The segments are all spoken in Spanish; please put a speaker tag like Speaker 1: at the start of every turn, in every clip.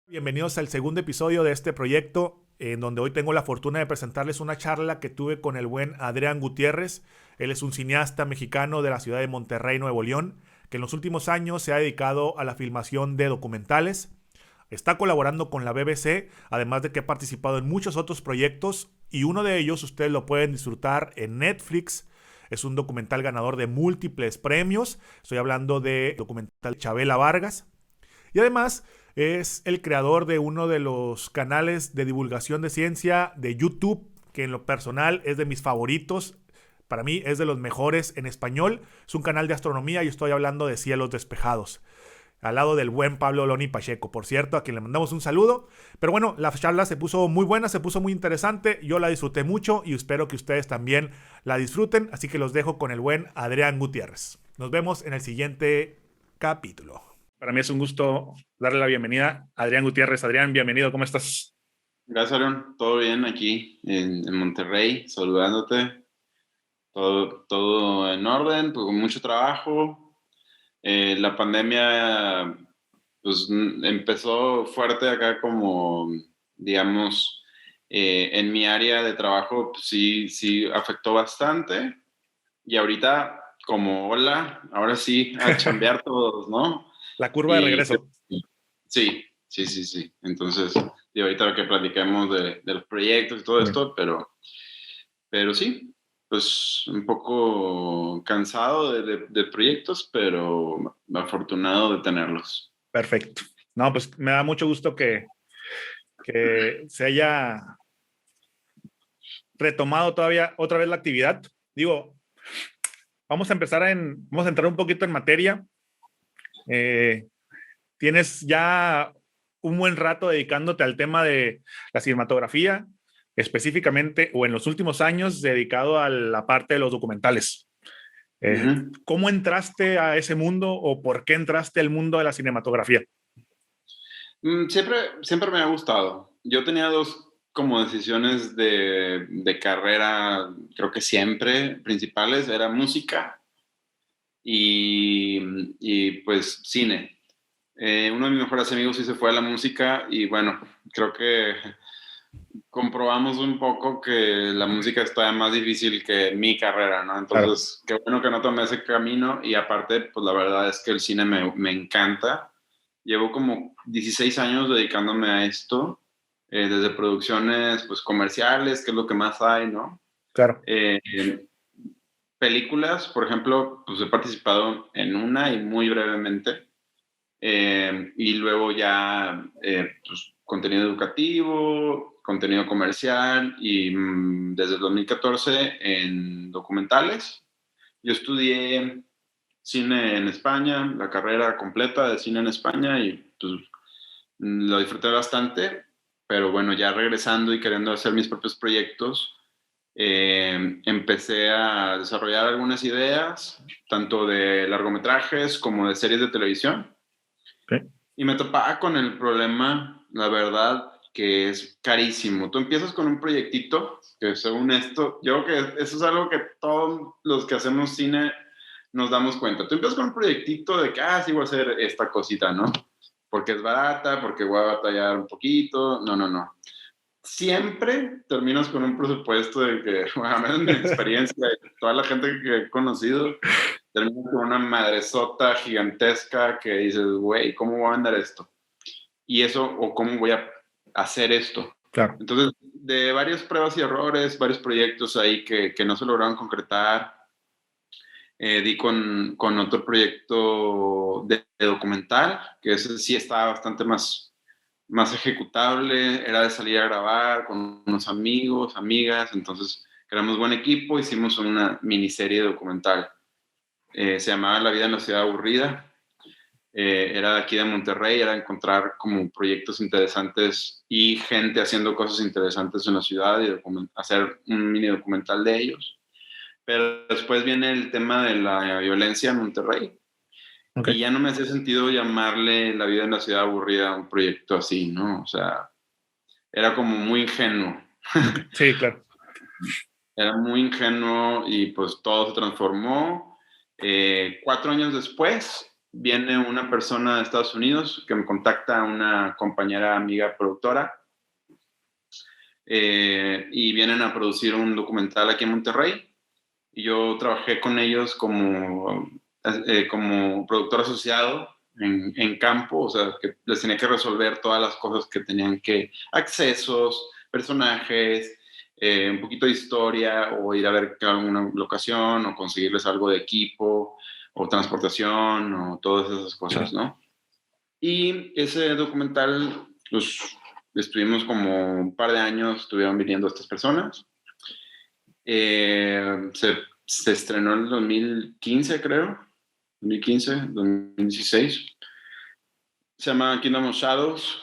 Speaker 1: Bienvenidos al segundo episodio de este proyecto, en donde hoy tengo la fortuna de presentarles una charla que tuve con el buen Adrián Gutiérrez. Él es un cineasta mexicano de la ciudad de Monterrey, Nuevo León, que en los últimos años se ha dedicado a la filmación de documentales. Está colaborando con la BBC, además de que ha participado en muchos otros proyectos, y uno de ellos ustedes lo pueden disfrutar en Netflix. Es un documental ganador de múltiples premios. Estoy hablando de documental Chabela Vargas. Y además es el creador de uno de los canales de divulgación de ciencia de YouTube, que en lo personal es de mis favoritos. Para mí es de los mejores en español. Es un canal de astronomía y estoy hablando de Cielos Despejados, al lado del buen Pablo Loni Pacheco, por cierto, a quien le mandamos un saludo. Pero bueno, la charla se puso muy buena, se puso muy interesante. Yo la disfruté mucho y espero que ustedes también la disfruten. Así que los dejo con el buen Adrián Gutiérrez. Nos vemos en el siguiente capítulo. Para mí es un gusto darle la bienvenida a Adrián Gutiérrez. Adrián, bienvenido, ¿cómo estás?
Speaker 2: Gracias, Aaron. Todo bien aquí en Monterrey, saludándote. Todo en orden, pues, con mucho trabajo. La pandemia pues, empezó fuerte acá como, digamos, en mi área de trabajo, pues, sí afectó bastante. Y ahorita, como hola, ahora sí, a chambear todos, ¿no?
Speaker 1: La curva de
Speaker 2: Y
Speaker 1: regreso.
Speaker 2: sí. Entonces, y ahorita que platiquemos de los proyectos y todo esto, pero sí, pues un poco cansado de proyectos, pero afortunado de tenerlos.
Speaker 1: Perfecto. No, pues me da mucho gusto que se haya retomado todavía otra vez la actividad. Digo, vamos a entrar un poquito en materia. Tienes ya un buen rato dedicándote al tema de la cinematografía, específicamente, o en los últimos años, dedicado a la parte de los documentales. ¿Cómo entraste a ese mundo o por qué entraste al mundo de la cinematografía?
Speaker 2: Siempre me ha gustado. Yo tenía dos como decisiones de carrera, creo que siempre, principales, era música y pues cine. Uno de mis mejores amigos sí se fue a la música y bueno, creo que comprobamos un poco que la música está más difícil que mi carrera, ¿no? Entonces, Qué bueno que no tomé ese camino y aparte, pues la verdad es que el cine me encanta. Llevo como 16 años dedicándome a esto, desde producciones pues comerciales, que es lo que más hay, ¿no?
Speaker 1: Claro.
Speaker 2: Películas, por ejemplo, pues he participado en una y muy brevemente. Y luego ya pues, contenido educativo, contenido comercial y desde el 2014 en documentales. Yo estudié cine en España, la carrera completa de cine en España y pues, lo disfruté bastante, pero bueno, ya regresando y queriendo hacer mis propios proyectos, empecé a desarrollar algunas ideas, tanto de largometrajes como de series de televisión.
Speaker 1: Okay.
Speaker 2: Y me topaba con el problema, la verdad, que es carísimo. Tú empiezas con un proyectito, que según esto, yo creo que eso es algo que todos los que hacemos cine nos damos cuenta. Tú empiezas con un proyectito de que, sí, voy a hacer esta cosita, ¿no? Porque es barata, porque voy a batallar un poquito. No. Siempre terminas con un presupuesto de que, bueno, a menos mi experiencia, toda la gente que he conocido, terminas con una madresota gigantesca que dices, güey, ¿cómo voy a vender esto? Y eso, o ¿cómo voy a hacer esto?
Speaker 1: Claro.
Speaker 2: Entonces, de varias pruebas y errores, varios proyectos ahí que no se lograron concretar, di con otro proyecto de documental, que ese sí estaba bastante más ejecutable, era de salir a grabar con unos amigos, amigas, entonces creamos buen equipo, hicimos una miniserie documental. Se llamaba La vida en la ciudad aburrida. Era de aquí de Monterrey, era encontrar como proyectos interesantes y gente haciendo cosas interesantes en la ciudad y hacer un mini documental de ellos. Pero después viene el tema de la violencia en Monterrey.
Speaker 1: Okay.
Speaker 2: Y ya no me hacía sentido llamarle La vida en la ciudad aburrida a un proyecto así, ¿no? O sea, era como muy ingenuo.
Speaker 1: Sí, claro.
Speaker 2: Era muy ingenuo y pues todo se transformó. 4 años después viene una persona de Estados Unidos que me contacta, una compañera amiga productora, y vienen a producir un documental aquí en Monterrey. Y yo trabajé con ellos como productor asociado en campo, o sea, que les tenía que resolver todas las cosas que tenían que, accesos, personajes, un poquito de historia, o ir a ver alguna locación, o conseguirles algo de equipo, o transportación, o todas esas cosas, ¿no? Y ese documental, pues, estuvimos como un par de años, estuvieron viniendo estas personas. Se estrenó en el 2015, creo. 2015, 2016. Se llama Kingdom of Shadows.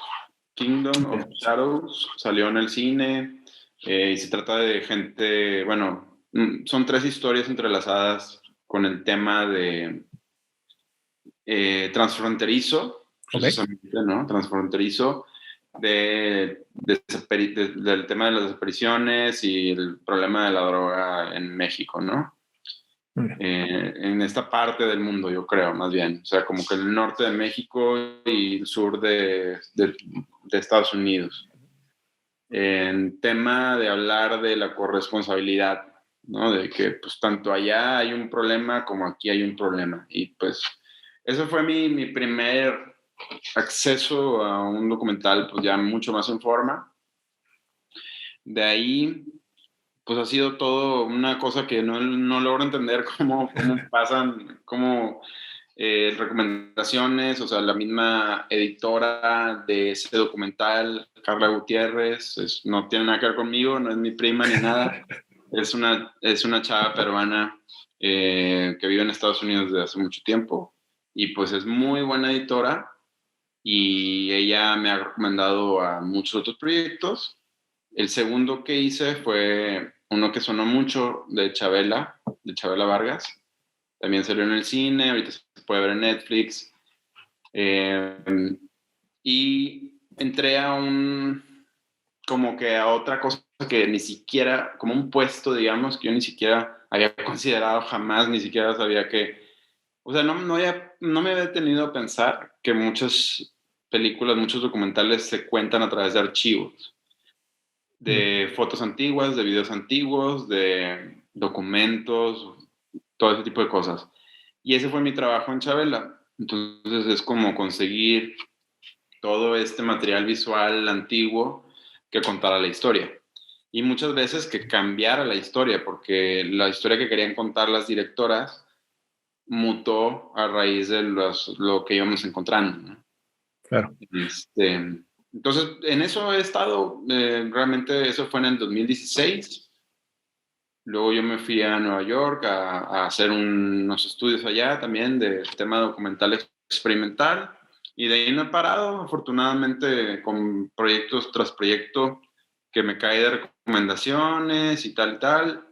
Speaker 2: Kingdom of Shadows. Salió en el cine. Y se trata de gente, bueno, son 3 historias entrelazadas con el tema de transfronterizo, precisamente, ¿no? Transfronterizo del tema de las desapariciones y el problema de la droga en México, ¿no? En esta parte del mundo, yo creo, más bien. O sea, como que el norte de México y el sur de Estados Unidos. En tema de hablar de la corresponsabilidad, ¿no? De que pues tanto allá hay un problema como aquí hay un problema. Y pues eso fue mi primer acceso a un documental, pues ya mucho más en forma. De ahí, pues ha sido todo una cosa que no logro entender cómo pasan, cómo recomendaciones, o sea, la misma editora de ese documental, Carla Gutiérrez, no tiene nada que ver conmigo, no es mi prima ni nada, es una chava peruana que vive en Estados Unidos desde hace mucho tiempo y pues es muy buena editora y ella me ha recomendado a muchos otros proyectos. El segundo que hice fue uno que sonó mucho de Chabela Vargas. También salió en el cine, ahorita se puede ver en Netflix. Y entré como que a otra cosa que ni siquiera, como un puesto, digamos, que yo ni siquiera había considerado jamás, ni siquiera sabía que, o sea, no me había detenido a pensar que muchas películas, muchos documentales se cuentan a través de archivos, de fotos antiguas, de videos antiguos, de documentos, todo ese tipo de cosas. Y ese fue mi trabajo en Chabela. Entonces es como conseguir todo este material visual antiguo que contara la historia. Y muchas veces que cambiara la historia, porque la historia que querían contar las directoras mutó a raíz de lo que íbamos encontrando, ¿no?
Speaker 1: Claro.
Speaker 2: Entonces, en eso he estado, realmente eso fue en el 2016. Luego yo me fui a Nueva York a hacer unos estudios allá también de tema documental experimental. Y de ahí no he parado, afortunadamente, con proyectos tras proyecto que me cae de recomendaciones y tal y tal.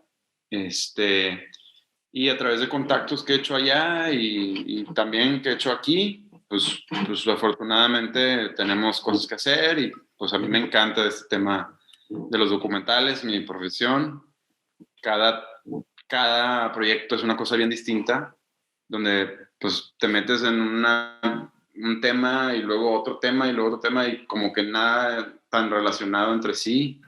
Speaker 2: Y a través de contactos que he hecho allá y también que he hecho aquí, pues afortunadamente tenemos cosas que hacer y pues a mí me encanta este tema de los documentales, mi profesión. Cada proyecto es una cosa bien distinta, donde pues te metes en un tema y luego otro tema y luego otro tema y como que nada tan relacionado entre sí,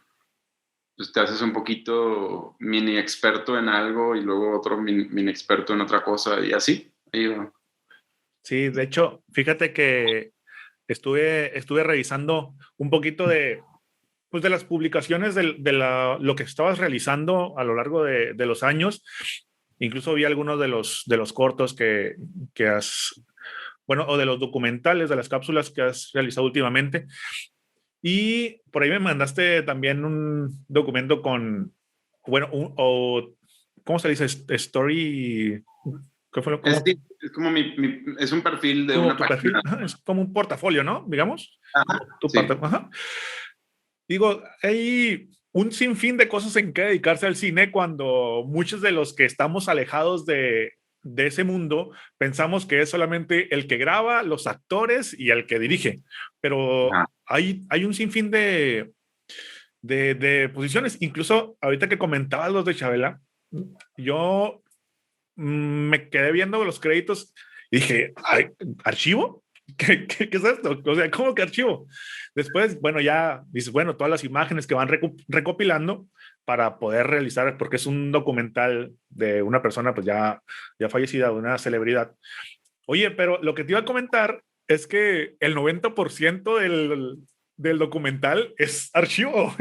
Speaker 2: pues te haces un poquito mini experto en algo y luego otro mini experto en otra cosa y así. Ahí va.
Speaker 1: Sí, de hecho, fíjate que estuve revisando un poquito pues de las publicaciones lo que estabas realizando a lo largo de los años. Incluso vi algunos de los cortos que has, bueno, o de los documentales, de las cápsulas que has realizado últimamente. Y por ahí me mandaste también un documento bueno, ¿cómo se dice? Story, ¿qué fue lo
Speaker 2: Es,
Speaker 1: cómo?
Speaker 2: es como es un perfil de
Speaker 1: Como
Speaker 2: una
Speaker 1: tu perfil,
Speaker 2: página.
Speaker 1: ajá, es como un portafolio, ¿no? Digamos,
Speaker 2: Ajá,
Speaker 1: tu parte,
Speaker 2: sí.
Speaker 1: ajá. Digo, hay un sinfín de cosas en que dedicarse al cine cuando muchos de los que estamos alejados de ese mundo pensamos que es solamente el que graba, los actores y el que dirige. Pero
Speaker 2: Ajá.
Speaker 1: hay un sinfín de posiciones. Incluso ahorita que comentabas los de Chabela, yo me quedé viendo los créditos Y dije, "Ay, ¿archivo? ¿Qué es esto? O sea, ¿cómo que archivo?" Después, bueno, ya dices, bueno, todas las imágenes que van recopilando para poder realizar, porque es un documental de una persona pues ya fallecida, de una celebridad. Oye, pero lo que te iba a comentar es que el 90% del documental es archivo.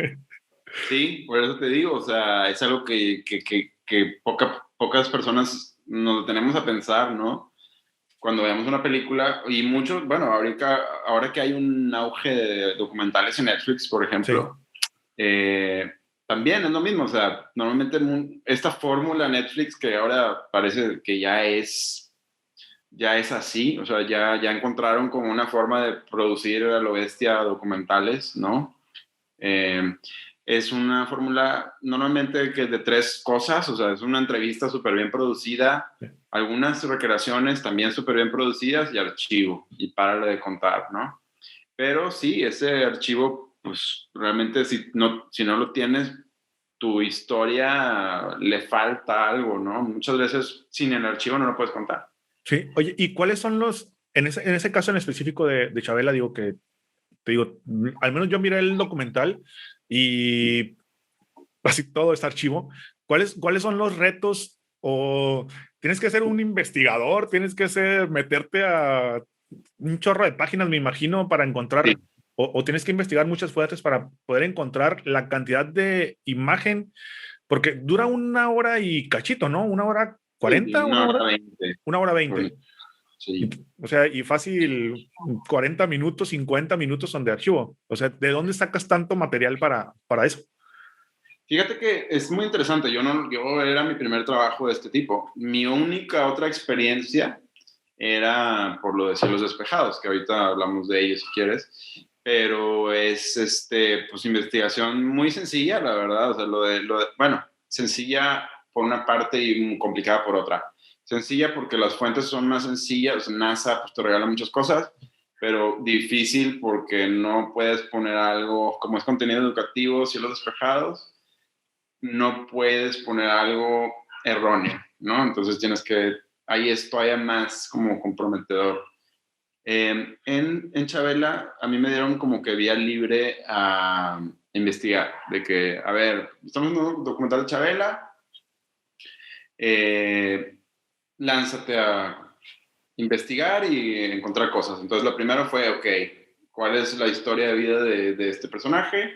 Speaker 2: Sí, por eso te digo, o sea, es algo que pocas personas nos detenemos a pensar, ¿no? Cuando veamos una película, y muchos, bueno, ahora que hay un auge de documentales en Netflix, por
Speaker 1: Sí,
Speaker 2: ejemplo, eh, también es lo mismo, o sea, normalmente esta fórmula Netflix que ahora parece que ya es así, o sea, ya encontraron como una forma de producir a lo bestia documentales, ¿no? Eh, es una fórmula normalmente que es de tres cosas, o sea, es una entrevista súper bien producida, algunas recreaciones también súper bien producidas y archivo, y párale de contar, ¿no? Pero sí, ese archivo, pues realmente si no lo tienes, tu historia le falta algo, ¿no? Muchas veces sin el archivo no lo puedes contar.
Speaker 1: sí. Oye, ¿y cuáles son en ese caso en específico de Chabela, digo que, te digo, al menos yo miré el documental y casi todo es archivo. ¿Cuáles son los retos? O tienes que ser un investigador, tienes que meterte a un chorro de páginas, me imagino, para
Speaker 2: Sí,
Speaker 1: encontrar, o tienes que investigar muchas fuentes para poder encontrar la cantidad de imagen, porque dura una hora y cachito, ¿no? Una hora
Speaker 2: sí,
Speaker 1: 40,
Speaker 2: una hora 20.
Speaker 1: una hora 20.
Speaker 2: Sí.
Speaker 1: O sea, y fácil 40 minutos, 50 minutos son de archivo. O sea, ¿de dónde sacas tanto material para eso?
Speaker 2: Fíjate que es muy interesante. Yo era mi primer trabajo de este tipo. Mi única otra experiencia era por lo de cielos despejados, que ahorita hablamos de ello si quieres, pero es pues investigación muy sencilla, la verdad. O sea, bueno, sencilla por una parte y muy complicada por otra. Sencilla porque las fuentes son más sencillas. O sea, NASA pues, te regala muchas cosas, pero difícil porque no puedes poner algo como es contenido educativo, cielos despejados, no puedes poner algo erróneo, ¿no? Entonces ahí es todavía más como comprometedor. En Chabela a mí me dieron como que vía libre a investigar, de que, a ver, estamos en un documental de Chabela, eh, lánzate a investigar y encontrar cosas. Entonces, lo primero fue, ok, ¿cuál es la historia de vida de este personaje?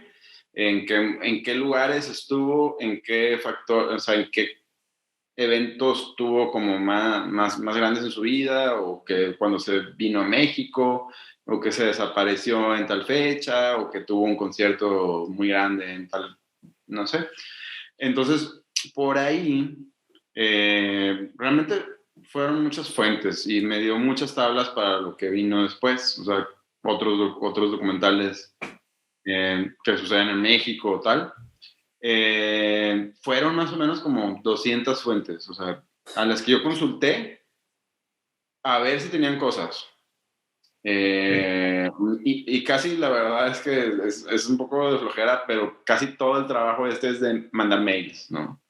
Speaker 2: En qué lugares estuvo? ¿En qué factor, o sea, en qué eventos tuvo como más grandes en su vida? ¿O que cuando se vino a México? ¿O que se desapareció en tal fecha? ¿O que tuvo un concierto muy grande en tal, no sé? Entonces, por ahí, realmente fueron muchas fuentes y me dio muchas tablas para lo que vino después, o sea, otros documentales que suceden en México o tal. Fueron más o menos como 200 fuentes, o sea, a las que yo consulté a ver si tenían cosas.
Speaker 1: Sí.
Speaker 2: Y casi la verdad es que es un poco de flojera, pero casi todo el trabajo es de mandar mails, ¿no?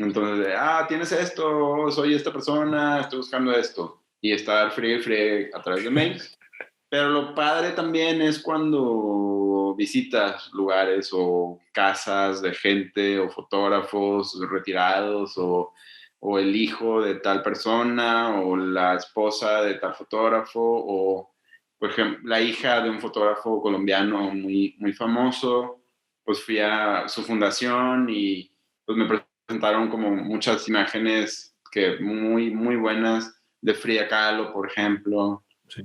Speaker 2: Entonces, tienes esto, soy esta persona, estoy buscando esto. Y estar free a través de mails. Pero lo padre también es cuando visitas lugares o casas de gente o fotógrafos retirados o el hijo de tal persona o la esposa de tal fotógrafo o, por ejemplo, la hija de un fotógrafo colombiano muy famoso. Pues fui a su fundación y pues me presentaron como muchas imágenes que muy buenas de Frida Kahlo, por ejemplo.
Speaker 1: Sí.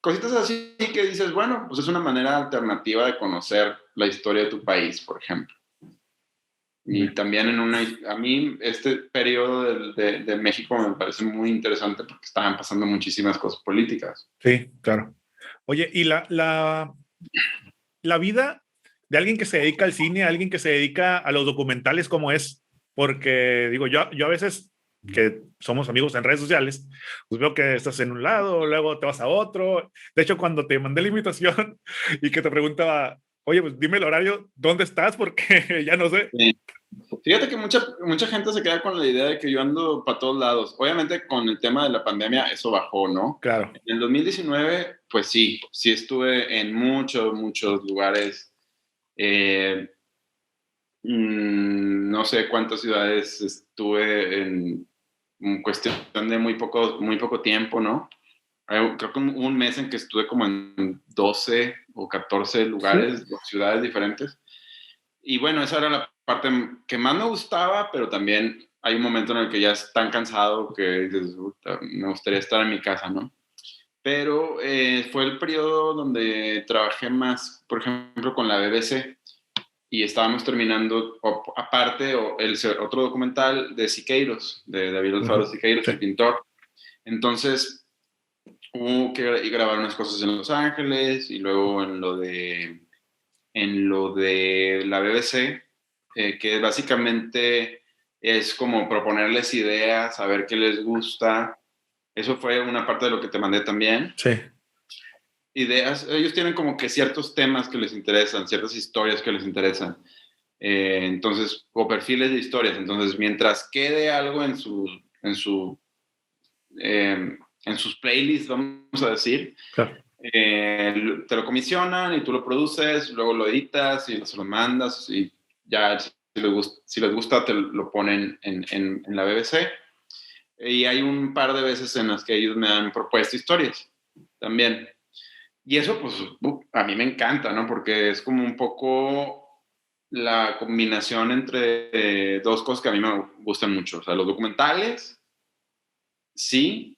Speaker 2: Cositas así que dices, bueno, pues es una manera alternativa de conocer la historia de tu país, por ejemplo. Y también a mí este periodo de México me parece muy interesante porque estaban pasando muchísimas cosas políticas.
Speaker 1: Sí, claro. Oye, ¿y la vida de alguien que se dedica al cine, alguien que se dedica a los documentales, cómo es? Porque digo, yo a veces que somos amigos en redes sociales, pues veo que estás en un lado, luego te vas a otro. De hecho, cuando te mandé la invitación y que te preguntaba, oye, pues dime el horario, ¿dónde estás? Porque ya no sé.
Speaker 2: Sí. Fíjate que mucha gente se queda con la idea de que yo ando para todos lados. Obviamente con el tema de la pandemia eso bajó, ¿no?
Speaker 1: Claro.
Speaker 2: En el 2019, pues sí estuve en muchos lugares. Eh, no sé cuántas ciudades estuve en cuestión de muy poco tiempo, ¿no? Creo que un mes en que estuve como en 12 o 14 lugares, o ciudades diferentes. Y bueno, esa era la parte que más me gustaba, pero también hay un momento en el que ya es tan cansado que dices, me gustaría estar en mi casa, ¿no? Pero fue el periodo donde trabajé más, por ejemplo, con la BBC y estábamos terminando, aparte, otro documental de Siqueiros, de David Alfaro Siqueiros,
Speaker 1: Sí.
Speaker 2: el pintor. Entonces, hubo que grabar unas cosas en Los Ángeles y luego en lo de la BBC, que básicamente es como proponerles ideas, saber qué les gusta. Eso fue una parte de lo que te mandé también.
Speaker 1: Sí.
Speaker 2: Ideas, ellos tienen como que ciertos temas que les interesan, ciertas historias que les interesan. Entonces, o perfiles de historias. Entonces, mientras quede algo en sus playlists, vamos a decir,
Speaker 1: Claro.
Speaker 2: te lo comisionan y tú lo produces, luego lo editas y se lo mandas y ya si les gusta te lo ponen en la BBC. Y hay un par de veces en las que ellos me han propuesto historias también. Y eso pues a mí me encanta, ¿no? Porque es como un poco la combinación entre dos cosas que a mí me gustan mucho. O sea, los documentales, sí,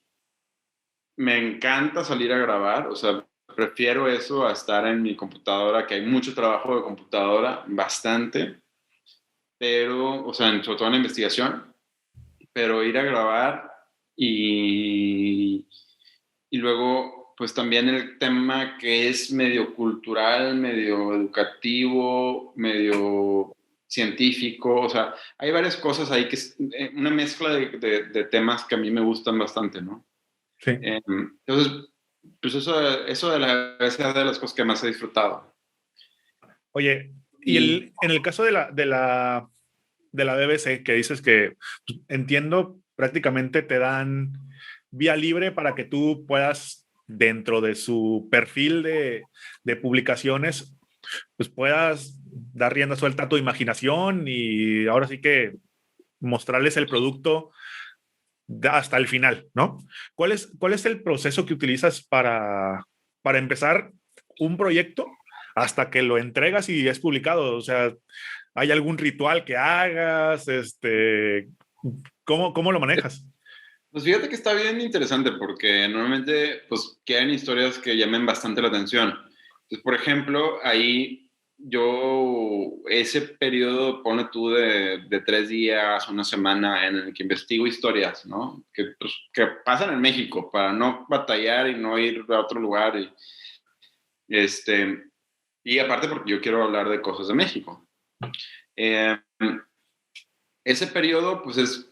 Speaker 2: me encanta salir a grabar, o sea, prefiero eso a estar en mi computadora, que hay mucho trabajo de computadora, bastante, pero, o sea, sobre todo en la investigación, pero ir a grabar y, y luego, pues también el tema que es medio cultural, medio educativo, medio científico, o sea, hay varias cosas ahí que es una mezcla de temas que a mí me gustan bastante, ¿no?
Speaker 1: Sí.
Speaker 2: Entonces, pues eso de la es de las cosas que más he disfrutado.
Speaker 1: Oye,
Speaker 2: Y
Speaker 1: en el caso de la BBC, que dices que entiendo, prácticamente te dan vía libre para que tú puedas, dentro de su perfil de publicaciones, pues puedas dar rienda suelta a tu imaginación y ahora sí que mostrarles el producto hasta el final, ¿no? Cuál es el proceso que utilizas para empezar un proyecto hasta que lo entregas y es publicado? O sea, ¿hay algún ritual que hagas? ¿Cómo lo manejas?
Speaker 2: pues fíjate que está bien interesante porque normalmente pues quedan historias que llamen bastante la atención. Entonces, por ejemplo, ahí yo ese periodo, pone tú de 3 días, una semana en el que investigo historias, ¿no? Pues, que pasan en México para no batallar y no ir a otro lugar. Este, y aparte porque yo quiero hablar de cosas de México. Eh, ese periodo pues es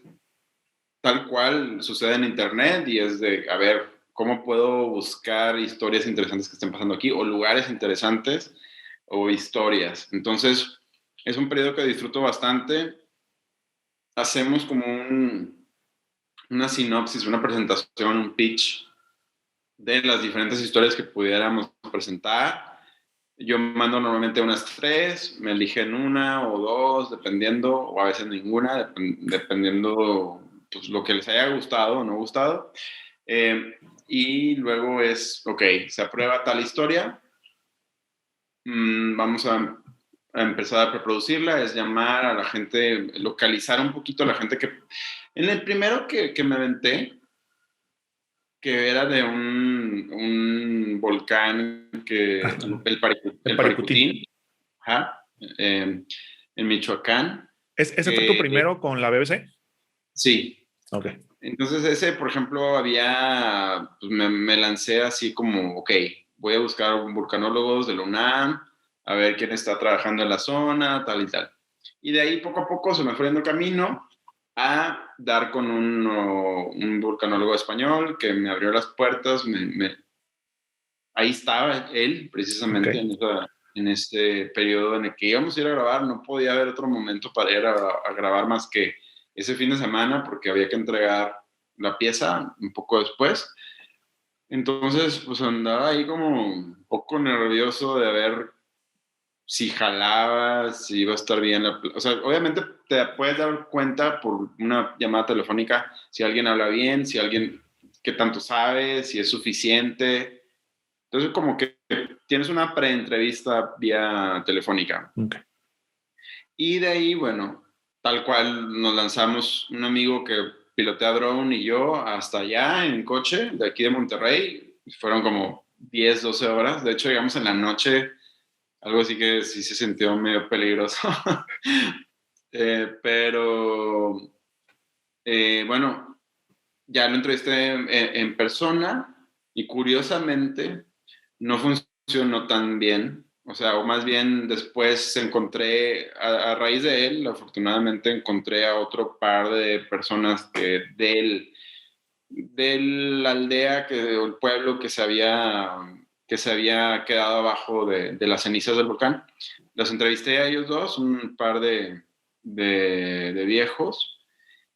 Speaker 2: tal cual sucede en internet y es de, a ver, ¿cómo puedo buscar historias interesantes que estén pasando aquí o lugares interesantes o historias? Entonces, es un periodo que disfruto bastante. Hacemos como una sinopsis, una presentación, un pitch de las diferentes historias que pudiéramos presentar. Yo mando normalmente unas 3, me eligen una o dos, dependiendo, o a veces ninguna, dependiendo pues, lo que les haya gustado o no gustado. Y luego es, ok, se aprueba tal historia, vamos a empezar a preproducirla, es llamar a la gente, localizar un poquito a la gente que... En el primero que me aventé, que era de un volcán,
Speaker 1: Ah, el
Speaker 2: el
Speaker 1: Paricutín.
Speaker 2: Paricutín, ajá, en Michoacán.
Speaker 1: ¿Ese fue tu primero con la BBC?
Speaker 2: Sí.
Speaker 1: Ok.
Speaker 2: Entonces ese, por ejemplo, pues me lancé así como, ok, voy a buscar vulcanólogos de la UNAM, a ver quién está trabajando en la zona, tal y tal. Y de ahí poco a poco se me fue dando camino a dar con un vulcanólogo español que me abrió las puertas, ahí estaba él
Speaker 1: Ok.
Speaker 2: precisamente en este periodo en el que íbamos a ir a grabar. No podía haber otro momento para ir a grabar más que ese fin de semana, porque había que entregar la pieza un poco después. Entonces, pues andaba ahí como un poco nervioso de ver si jalaba, si iba a estar bien. O sea, obviamente te puedes dar cuenta por una llamada telefónica si alguien habla bien, si alguien qué tanto sabe, si es suficiente. Entonces, como que tienes una preentrevista vía telefónica.
Speaker 1: Okay.
Speaker 2: Y de ahí, bueno, tal cual nos lanzamos un amigo que pilotea drone y yo hasta allá en coche, de aquí de Monterrey. Fueron como 10, 12 horas. De hecho, llegamos en la noche, algo así que sí se sintió medio peligroso. Pero, bueno, ya lo entrevisté en persona y curiosamente no funcionó tan bien. O sea, o más bien después encontré, a raíz de él, afortunadamente encontré a otro par de personas que de la aldea, o el pueblo que se había quedado abajo de las cenizas del volcán. Los entrevisté a ellos dos, un par de viejos,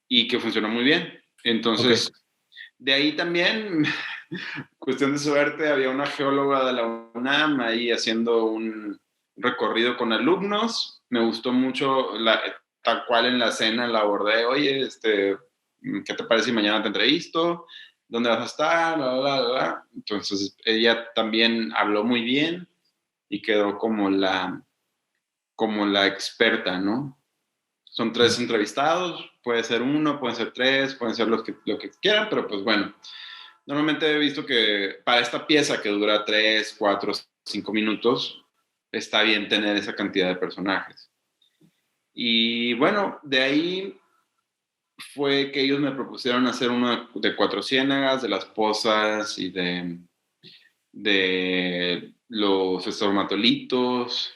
Speaker 2: y que funcionó muy bien. Entonces,
Speaker 1: Okay.
Speaker 2: de ahí también, cuestión de suerte, había una geóloga de la UNAM ahí haciendo un recorrido con alumnos. Me gustó mucho, tal cual en la cena la abordé, oye, ¿qué te parece si mañana te entrevisto? ¿Dónde vas a estar? Entonces ella también habló muy bien y quedó como la experta, ¿no? Son 3 entrevistados, puede ser uno, pueden ser 3, pueden ser lo que quieran, pero pues bueno, normalmente he visto que para esta pieza que dura 3, 4, 5 minutos, está bien tener esa cantidad de personajes. Y bueno, de ahí fue que ellos me propusieron hacer uno de Cuatro Ciénagas, de las pozas y de los estormatolitos.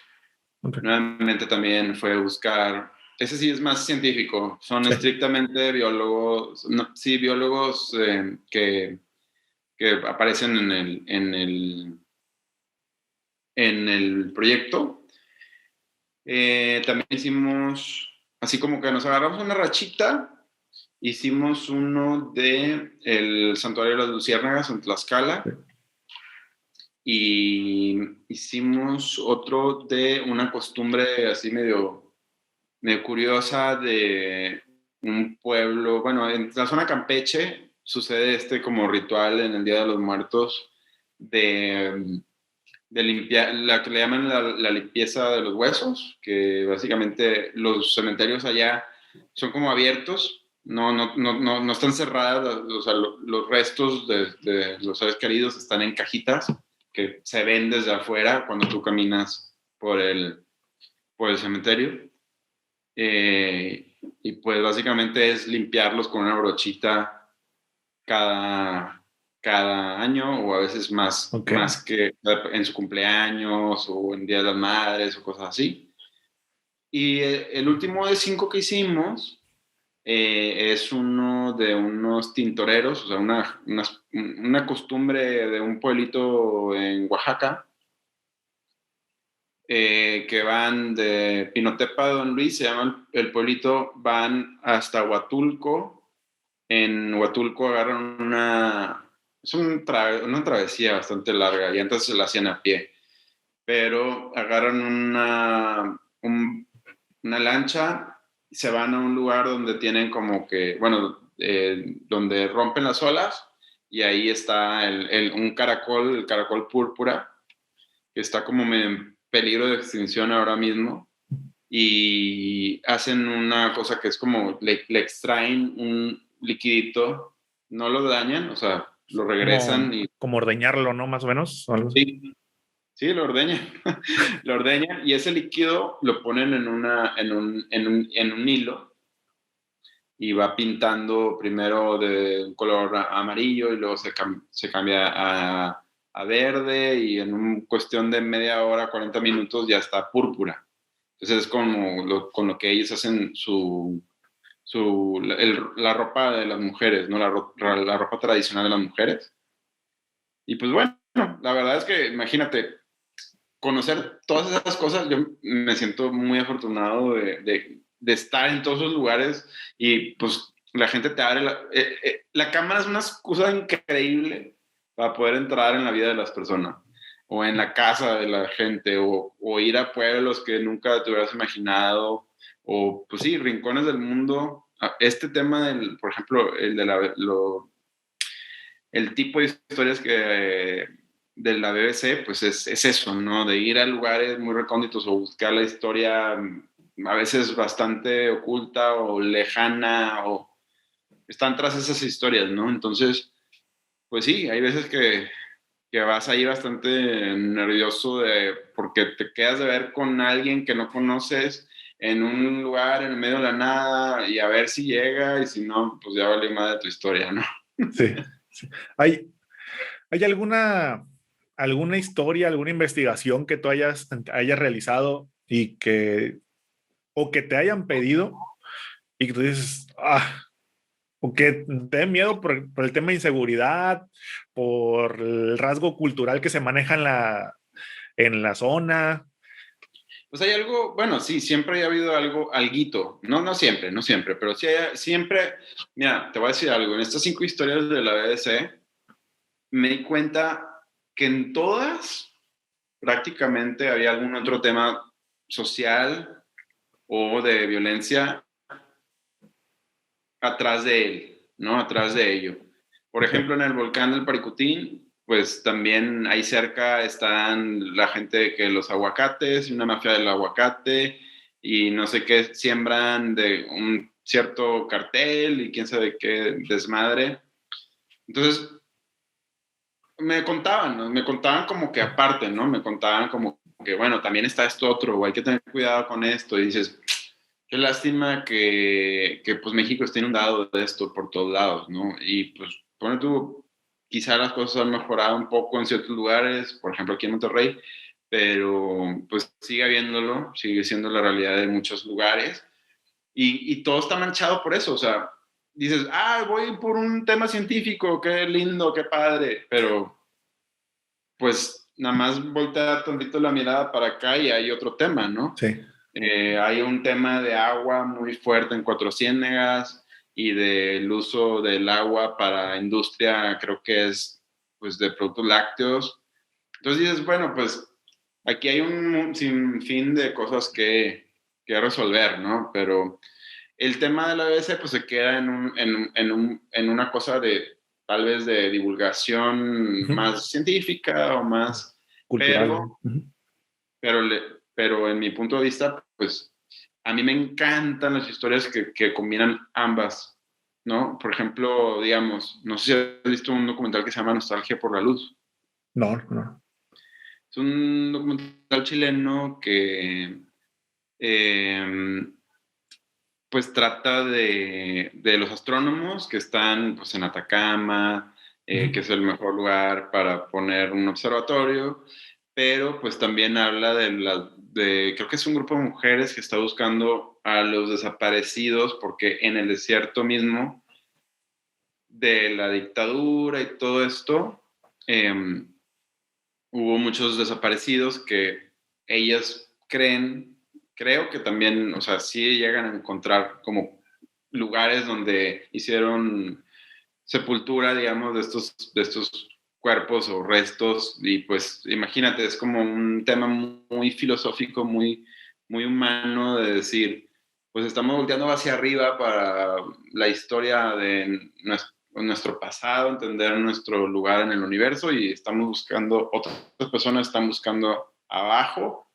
Speaker 1: Okay.
Speaker 2: Nuevamente también fue buscar, ese sí es más científico, son
Speaker 1: Sí.
Speaker 2: estrictamente biólogos, no, sí, biólogos que aparecen en el proyecto. También hicimos, así como que nos agarramos una rachita, hicimos uno de el Santuario de las Luciérnagas en Tlaxcala, y hicimos otro de una costumbre así medio curiosa de un pueblo, bueno, en la zona Campeche sucede como ritual en el Día de los Muertos de, de limpiar, la que le llaman la limpieza de los huesos, que básicamente los cementerios allá son como abiertos, no están cerradas, o sea, los restos de los seres queridos están en cajitas que se ven desde afuera cuando tú caminas por el cementerio. Y pues básicamente es limpiarlos con una brochita cada, cada año, o a veces
Speaker 1: Okay.
Speaker 2: más que en su cumpleaños o en Día de las Madres o cosas así. Y el último de 5 que hicimos es uno de unos tintoreros, o sea, una costumbre de un pueblito en Oaxaca, que van de Pinotepa de Don Luis, se llama el pueblito, van hasta Huatulco. En Huatulco agarran una travesía bastante larga, y antes se la hacían a pie, pero agarran una lancha, se van a un lugar donde tienen como que, bueno, donde rompen las olas, y ahí está un caracol, el caracol púrpura, que está como en peligro de extinción ahora mismo, y hacen una cosa que es como le extraen un liquidito, no lo dañan, o sea, lo regresan y
Speaker 1: Como ordeñarlo, ¿no? Más o menos. O algo así.
Speaker 2: sí, sí, lo ordeñan, lo ordeñan, y ese líquido lo ponen en un hilo, y va pintando primero de un color amarillo y luego se cambia a verde, y en cuestión de media hora, 40 minutos ya está púrpura. Entonces es como con lo que ellos hacen la ropa de las mujeres, ¿no? La ropa tradicional de las mujeres. Y pues bueno, la verdad es que imagínate, conocer todas esas cosas, yo me siento muy afortunado de estar en todos esos lugares y pues la gente te abre, la cámara es una excusa increíble para poder entrar en la vida de las personas o en la casa de la gente o ir a pueblos que nunca te hubieras imaginado o pues sí, rincones del mundo. Este tema del, por ejemplo, el de el tipo de historias que de la BBC, pues es eso, ¿no? De ir a lugares muy recónditos o buscar la historia a veces bastante oculta o lejana o están tras esas historias, ¿no? Entonces, pues sí, hay veces que vas ahí bastante nervioso porque te quedas de ver con alguien que no conoces en un lugar en el medio de la nada y a ver si llega y si no, pues ya vale más de tu historia, ¿no?
Speaker 1: Sí, sí. ¿Hay alguna historia, alguna investigación que tú hayas realizado o que te hayan pedido y que tú dices, o que te den miedo por el tema de inseguridad, por el rasgo cultural que se maneja en la zona?
Speaker 2: Pues hay algo, bueno, sí, siempre ha habido algo, alguito, no siempre, no siempre, pero sí siempre, mira, te voy a decir algo, en estas 5 historias de la BBC me di cuenta que en todas prácticamente había algún otro tema social o de violencia atrás de él, ¿no? Atrás de ello. Por
Speaker 1: Ok.
Speaker 2: ejemplo, en el volcán del Paricutín, pues también ahí cerca están la gente que los aguacates, una mafia del aguacate y no sé qué siembran de un cierto cartel y quién sabe qué desmadre. Entonces, me contaban, ¿no? Me contaban como que aparte, ¿no? Me contaban como que, bueno, también está esto otro, o hay que tener cuidado con esto. Y dices, qué lástima que pues México esté inundado de esto por todos lados, ¿no? Y pues, pone tú, quizá las cosas han mejorado un poco en ciertos lugares, por ejemplo aquí en Monterrey, pero pues sigue habiéndolo, sigue siendo la realidad de muchos lugares y todo está manchado por eso, o sea, dices, voy por un tema científico, qué lindo, qué padre, pero pues nada más voltea tantito la mirada para acá y hay otro tema, ¿no?
Speaker 1: Sí.
Speaker 2: Hay un tema de agua muy fuerte en Cuatro Ciénegas y del uso del agua para industria, creo que es pues de productos lácteos. Entonces dices, bueno, pues aquí hay un sinfín de cosas que resolver, ¿no? Pero el tema de la BBC pues se queda en una cosa de tal vez de divulgación
Speaker 1: Ujú.
Speaker 2: más científica o más,
Speaker 1: Cultural.
Speaker 2: pero,
Speaker 1: Ujú.
Speaker 2: pero, pero en mi punto de vista, pues a mí me encantan las historias que combinan ambas, ¿no? Por ejemplo, digamos, no sé si has visto un documental que se llama Nostalgia por la Luz.
Speaker 1: No, no.
Speaker 2: Es un documental chileno que eh, pues trata de los astrónomos que están pues, en Atacama, que
Speaker 1: Ujú.
Speaker 2: es el mejor lugar para poner un observatorio, pero pues también habla creo que es un grupo de mujeres que está buscando a los desaparecidos porque en el desierto mismo de la dictadura y todo esto, eh, hubo muchos desaparecidos que ellas creo que también, o sea, sí llegan a encontrar como lugares donde hicieron sepultura, digamos, de estos cuerpos o restos y pues imagínate, es como un tema muy filosófico, muy humano de decir, pues estamos volteando hacia arriba para la historia de nuestro pasado, entender nuestro lugar en el universo y estamos buscando, otras personas están buscando abajo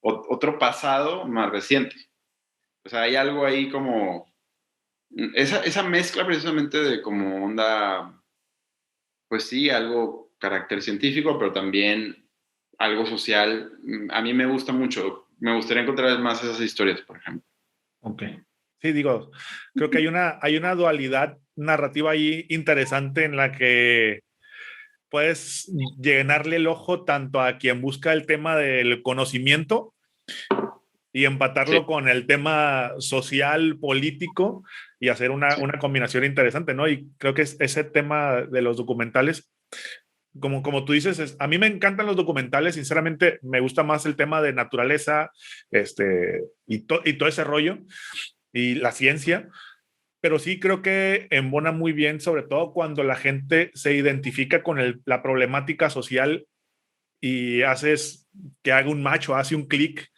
Speaker 2: otro pasado más reciente. O sea, hay algo ahí como esa mezcla precisamente de como onda, pues sí, algo carácter científico, pero también algo social. A mí me gusta mucho. Me gustaría encontrar más esas historias, por ejemplo.
Speaker 1: Ok. Sí, digo, creo que hay una dualidad narrativa ahí interesante en la que puedes llenarle el ojo tanto a quien busca el tema del conocimiento y
Speaker 2: Sí,
Speaker 1: empatarlo con el tema social, político y hacer una,
Speaker 2: sí,
Speaker 1: una combinación interesante, ¿no? Y creo que ese tema de los documentales como tú dices, a mí me encantan los documentales, sinceramente me gusta más el tema de naturaleza, y todo ese rollo, y la ciencia, pero sí creo que embona muy bien, sobre todo cuando la gente se identifica con la problemática social y haces que haga un match o hace un clic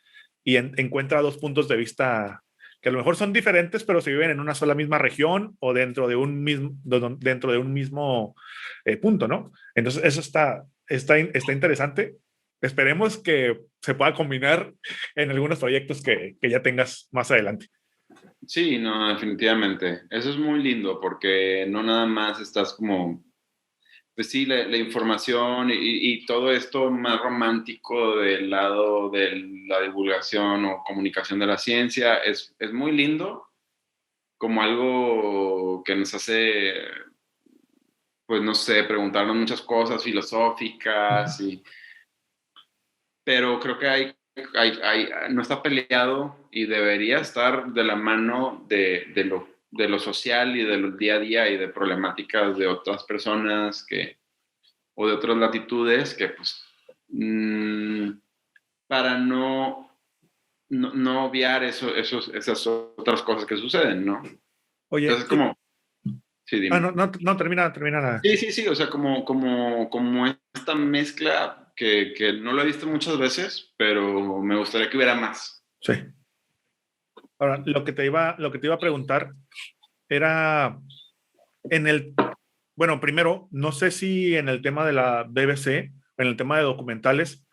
Speaker 1: y encuentra dos puntos de vista que a lo mejor son diferentes, pero se viven en una sola misma región o dentro de un mismo punto, ¿no? Entonces, eso está interesante. Esperemos que se pueda combinar en algunos proyectos que ya tengas más adelante.
Speaker 2: Sí, no, definitivamente. Eso es muy lindo porque no nada más estás como, pues sí, la información y todo esto más romántico del lado de la divulgación o comunicación de la ciencia es muy lindo como algo que nos hace, pues no sé, preguntarnos muchas cosas filosóficas, pero creo que no está peleado y debería estar de la mano de lo social y del día a día y de problemáticas de otras personas o de otras latitudes que pues para no obviar esas otras cosas que suceden, ¿no?
Speaker 1: Oye,
Speaker 2: Entonces como, sí, dime.
Speaker 1: no, no, no, termina nada.
Speaker 2: Sí, sí, sí, o sea, como esta mezcla que no lo he visto muchas veces, pero me gustaría que hubiera más.
Speaker 1: Sí. Ahora, lo que te iba a preguntar era en el, bueno, primero, no sé si en el tema de la BBC, en el tema de documentales,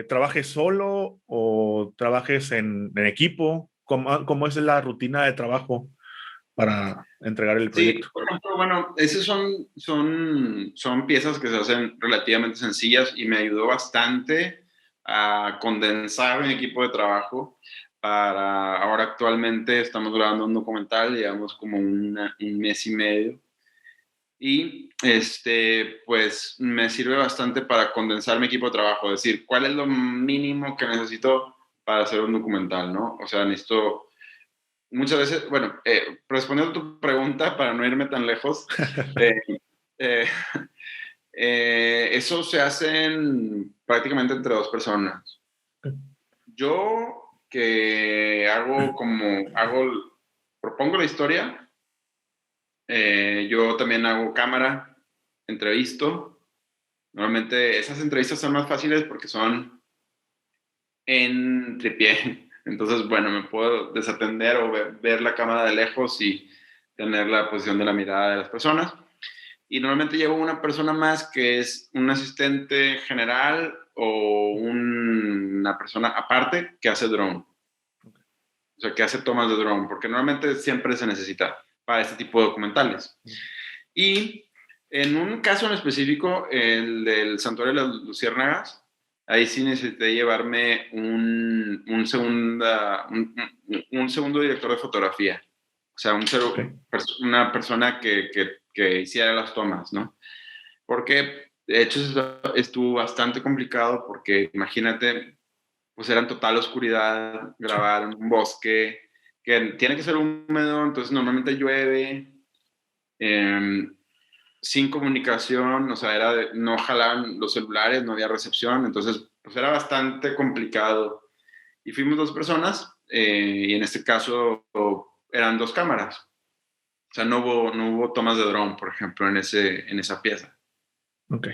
Speaker 1: trabajes solo o trabajes en equipo. ¿Cómo es la rutina de trabajo para entregar el
Speaker 2: Sí,
Speaker 1: proyecto?
Speaker 2: por ejemplo, bueno, esas son piezas que se hacen relativamente sencillas y me ayudó bastante a condensar mi equipo de trabajo. Ahora actualmente estamos grabando un documental, llevamos como un mes y medio. Y pues me sirve bastante para condensar mi equipo de trabajo, es decir, cuál es lo mínimo que necesito para hacer un documental, ¿no? O sea, necesito muchas veces, bueno, respondiendo a tu pregunta, para no irme tan lejos, eh, eh, eso se hace prácticamente entre dos personas. Yo que propongo la historia, yo también hago cámara, entrevisto. Normalmente esas entrevistas son más fáciles porque son en tripié. Entonces, bueno, me puedo desatender o ver la cámara de lejos y tener la posición de la mirada de las personas. Y normalmente llevo una persona más que es un asistente general o una persona aparte que hace drone. O sea, que hace tomas de drone, porque normalmente siempre se necesita para este tipo de documentales. Y en un caso en específico, el del Santuario de las Luciérnagas, ahí sí necesité llevarme un segundo director de fotografía. O sea,
Speaker 1: Okay.
Speaker 2: una persona que hiciera las tomas, ¿no? Porque, de hecho, estuvo bastante complicado porque, imagínate, pues era en total oscuridad,
Speaker 1: Sí.
Speaker 2: grabar en un bosque, que tiene que ser húmedo, entonces normalmente llueve. Eh, Sin comunicación, o sea, no jalaban los celulares, no había recepción, entonces pues era bastante complicado. Y fuimos dos personas, y en este caso eran dos cámaras. O sea, no hubo tomas de dron, por ejemplo, en esa pieza.
Speaker 1: Ok.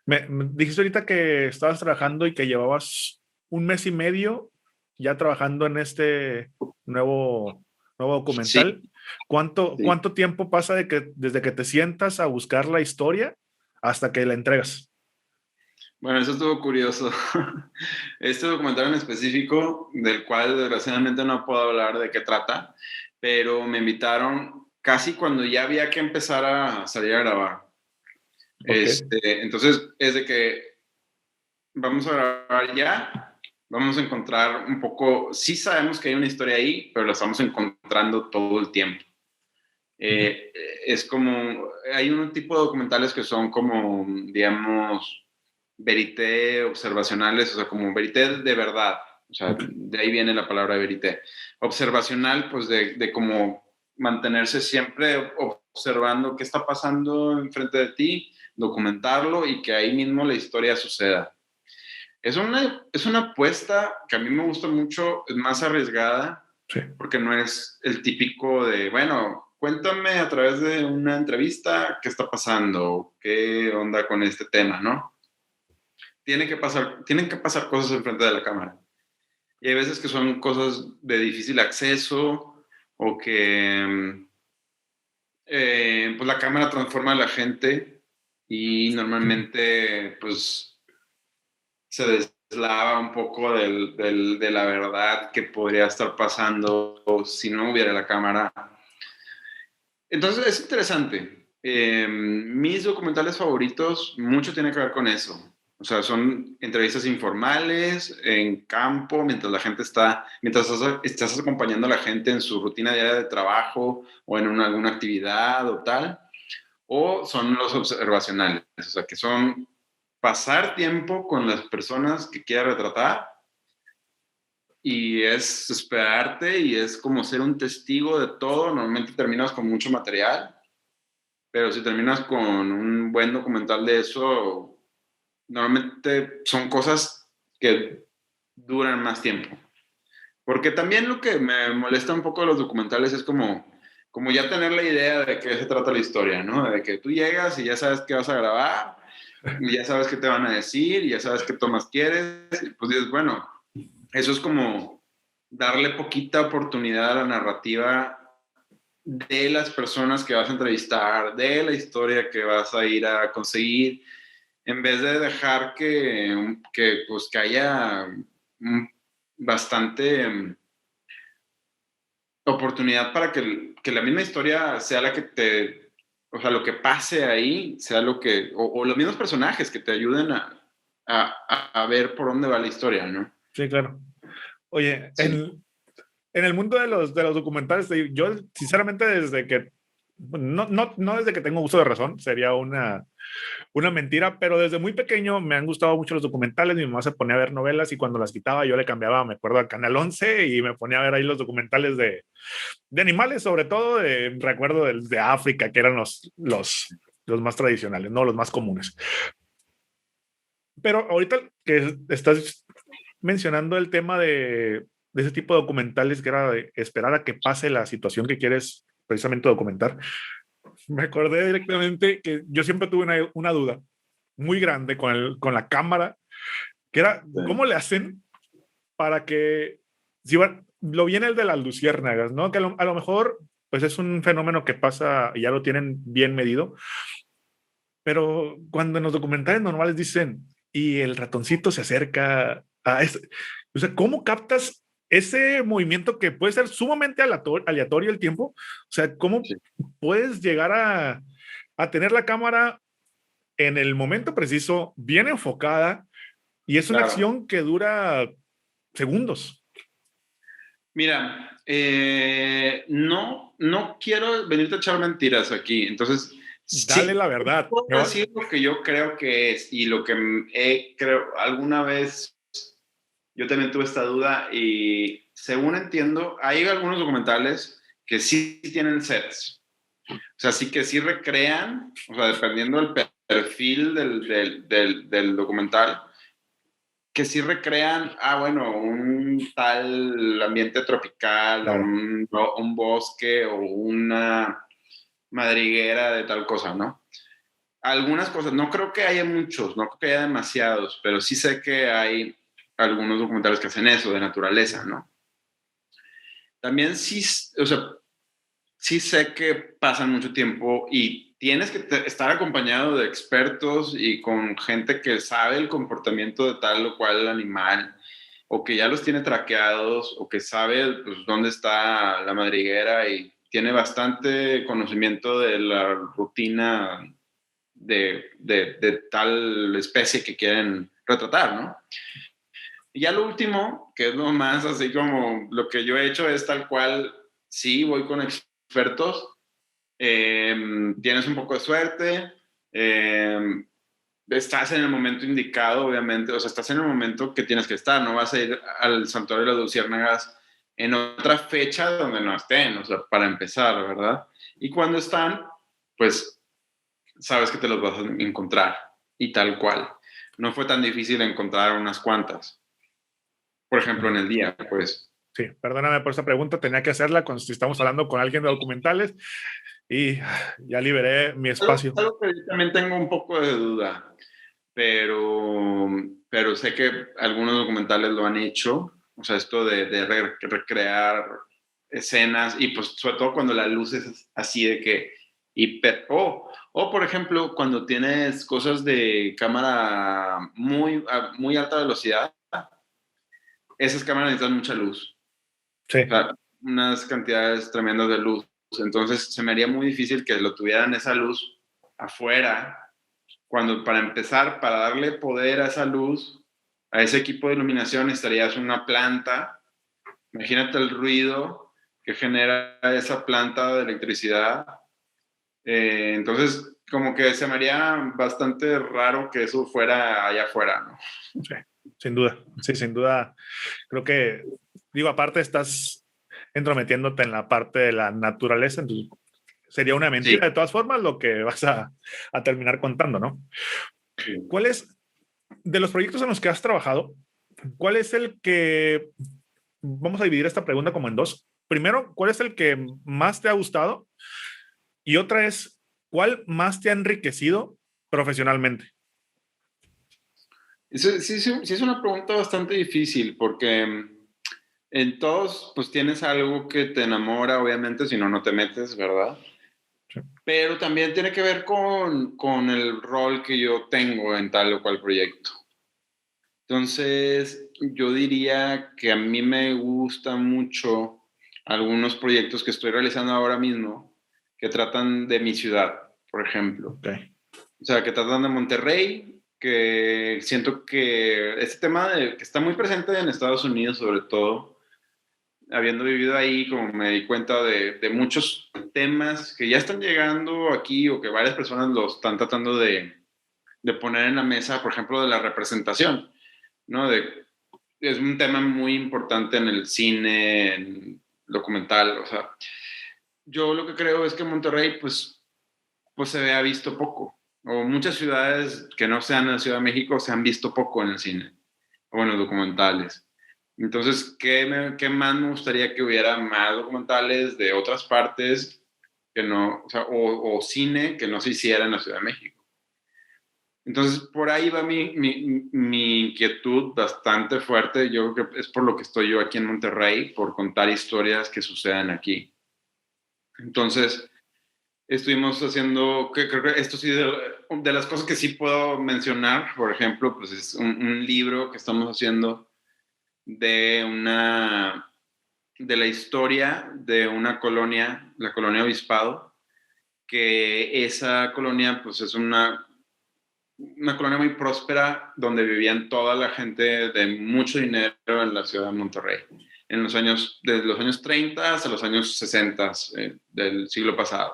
Speaker 1: Me dijiste ahorita que estabas trabajando y que llevabas un mes y medio ya trabajando en este nuevo
Speaker 2: Sí,
Speaker 1: documental. ¿Cuánto,
Speaker 2: sí.
Speaker 1: cuánto tiempo pasa desde que te sientas a buscar la historia hasta que la entregas?
Speaker 2: Bueno, eso estuvo curioso. Este documental en específico, del cual desgraciadamente no puedo hablar de qué trata, pero me invitaron casi cuando ya había que empezar a salir a grabar.
Speaker 1: Ok.
Speaker 2: Entonces, es de que vamos a grabar ya, vamos a encontrar un poco, sí sabemos que hay una historia ahí, pero la estamos encontrando todo el tiempo.
Speaker 1: Ujú.
Speaker 2: Es como, hay un tipo de documentales que son como, digamos, verité observacionales, o sea, como verité de verdad, o sea,
Speaker 1: Ok.
Speaker 2: de ahí viene la palabra verité. Observacional, pues de cómo mantenerse siempre observando qué está pasando enfrente de ti, documentarlo y que ahí mismo la historia suceda. Es una apuesta que a mí me gusta mucho, es más arriesgada,
Speaker 1: Sí.
Speaker 2: porque no es el típico de, bueno, cuéntame a través de una entrevista qué está pasando, qué onda con este tema, ¿no? Tienen que pasar cosas enfrente de la cámara. Y hay veces que son cosas de difícil acceso o que pues la cámara transforma a la gente y normalmente pues se deslava un poco de la verdad que podría estar pasando si no hubiera la cámara. Entonces es interesante. Mis documentales favoritos, mucho tiene que ver con eso. O sea, son entrevistas informales, en campo, mientras estás acompañando a la gente en su rutina diaria de trabajo o en alguna actividad o tal. O son los observacionales, o sea, que son pasar tiempo con las personas que quieras retratar y es esperarte y es como ser un testigo de todo. Normalmente terminas con mucho material, pero si terminas con un buen documental de eso, normalmente son cosas que duran más tiempo. Porque también lo que me molesta un poco de los documentales es como ya tener la idea de qué se trata la historia, ¿no? De que tú llegas y ya sabes qué vas a grabar, y ya sabes qué te van a decir, y ya sabes qué tomas quieres, y pues dices, bueno, eso es como darle poquita oportunidad a la narrativa de las personas que vas a entrevistar, de la historia que vas a ir a conseguir, en vez de dejar que haya bastante oportunidad para que la misma historia sea la que o sea, lo que pase ahí, sea o los mismos personajes que te ayuden a ver por dónde va la historia, ¿no?
Speaker 1: Sí, claro. Oye,
Speaker 2: Sí.
Speaker 1: en el mundo de los documentales, yo sinceramente desde que, no desde que tengo uso de razón, sería una mentira, pero desde muy pequeño me han gustado mucho los documentales. Mi mamá se ponía a ver novelas y cuando las quitaba yo le cambiaba, me acuerdo, al Canal 11 y me ponía a ver ahí los documentales de animales, sobre todo recuerdo de África, que eran los más tradicionales, no los más comunes. Pero ahorita que estás mencionando el tema de ese tipo de documentales, que era de esperar a que pase la situación que quieres precisamente documentar, me acordé directamente que yo siempre tuve una duda muy grande con la cámara, que era
Speaker 2: Sí.
Speaker 1: cómo le hacen para que, si lo viene el de las luciérnagas, ¿no? Que a lo mejor pues es un fenómeno que pasa y ya lo tienen bien medido, pero cuando en los documentales normales dicen, y el ratoncito se acerca a ese, o sea, ¿cómo captas ese movimiento que puede ser sumamente aleatorio el tiempo? O sea, ¿cómo
Speaker 2: Sí.
Speaker 1: puedes llegar a tener la cámara en el momento preciso, bien enfocada, y es una
Speaker 2: Claro.
Speaker 1: acción que dura segundos?
Speaker 2: Mira, no quiero venirte a echar mentiras aquí. Entonces,
Speaker 1: Dale
Speaker 2: sí,
Speaker 1: la verdad.
Speaker 2: puedo decir lo que yo creo que es y lo que creo alguna vez yo también tuve esta duda y según entiendo, hay algunos documentales que sí tienen sets. O sea, sí que sí recrean, o sea, dependiendo del perfil del documental, que sí recrean, bueno, un tal ambiente tropical,
Speaker 1: Claro.
Speaker 2: un bosque o una madriguera de tal cosa, ¿no? Algunas cosas, no creo que haya muchos, no creo que haya demasiados, pero sí sé que hay algunos documentales que hacen eso, de naturaleza, ¿no? También sí, o sea, sí sé que pasan mucho tiempo y tienes que estar acompañado de expertos y con gente que sabe el comportamiento de tal o cual animal, o que ya los tiene traqueados, o que sabe pues, dónde está la madriguera y tiene bastante conocimiento de la rutina de tal especie que quieren retratar, ¿no? Y ya lo último, que es lo más así como lo que yo he hecho es tal cual, sí, voy con expertos, tienes un poco de suerte, estás en el momento indicado, obviamente, o sea, estás en el momento que tienes que estar, no vas a ir al santuario de las luciérnagas en otra fecha donde no estén, o sea, para empezar, ¿verdad? Y cuando están, pues sabes que te los vas a encontrar y tal cual. No fue tan difícil encontrar unas cuantas. Por ejemplo, en el día, pues.
Speaker 1: Sí, perdóname por esta pregunta, tenía que hacerla cuando si estamos hablando con alguien de documentales y ya liberé mi espacio.
Speaker 2: Algo que yo también tengo un poco de duda, pero sé que algunos documentales lo han hecho, o sea, esto de recrear escenas y pues sobre todo cuando la luz es así de que o por ejemplo cuando tienes cosas de cámara a muy alta velocidad, esas cámaras necesitan mucha luz,
Speaker 1: Sí.
Speaker 2: o sea, unas cantidades tremendas de luz, entonces se me haría muy difícil que lo tuvieran esa luz afuera, cuando para empezar, para darle poder a esa luz, a ese equipo de iluminación, estarías una planta. Imagínate el ruido que genera esa planta de electricidad. Entonces, como que se me haría bastante raro que eso fuera allá afuera, ¿no?
Speaker 1: Sí, sin duda. Sí, sin duda. Creo que, digo, aparte estás entrometiéndote en la parte de la naturaleza, entonces sería una
Speaker 2: Sí.
Speaker 1: mentira de todas formas lo que vas a terminar contando, ¿no?
Speaker 2: Sí.
Speaker 1: ¿Cuál es, de los proyectos en los que has trabajado, cuál es el que, vamos a dividir esta pregunta como en dos. Primero, ¿cuál es el que más te ha gustado? Y otra es, ¿cuál más te ha enriquecido profesionalmente?
Speaker 2: Sí, es una pregunta bastante difícil porque en todos pues tienes algo que te enamora, obviamente, si no, no te metes, ¿verdad?
Speaker 1: Sí.
Speaker 2: Pero también tiene que ver con el rol que yo tengo en tal o cual proyecto. Entonces, yo diría que a mí me gustan mucho algunos proyectos que estoy realizando ahora mismo que tratan de mi ciudad, por ejemplo.
Speaker 1: Okay.
Speaker 2: O sea, que tratan de Monterrey, que siento que este tema que está muy presente en Estados Unidos, sobre todo, habiendo vivido ahí, como me di cuenta de muchos temas que ya están llegando aquí o que varias personas lo están tratando de poner en la mesa, por ejemplo, de la representación, ¿no? Es un tema muy importante en el cine, en documental, o sea, yo lo que creo es que Monterrey, pues se ha visto poco, o muchas ciudades que no sean la Ciudad de México se han visto poco en el cine, o en los documentales. Entonces, ¿qué más me gustaría que hubiera más documentales de otras partes que no, o sea, o cine que no se hiciera en la Ciudad de México? Entonces, por ahí va mi inquietud bastante fuerte. Yo creo que es por lo que estoy yo aquí en Monterrey, por contar historias que sucedan aquí. Entonces, estuvimos haciendo, que creo que esto sí, de las cosas que sí puedo mencionar, por ejemplo, pues es un libro que estamos haciendo de de la historia de una colonia, la colonia Obispado, que esa colonia pues es una colonia muy próspera donde vivían toda la gente de mucho dinero en la ciudad de Monterrey, en los años, desde los años 30 hasta los años 60 del siglo pasado.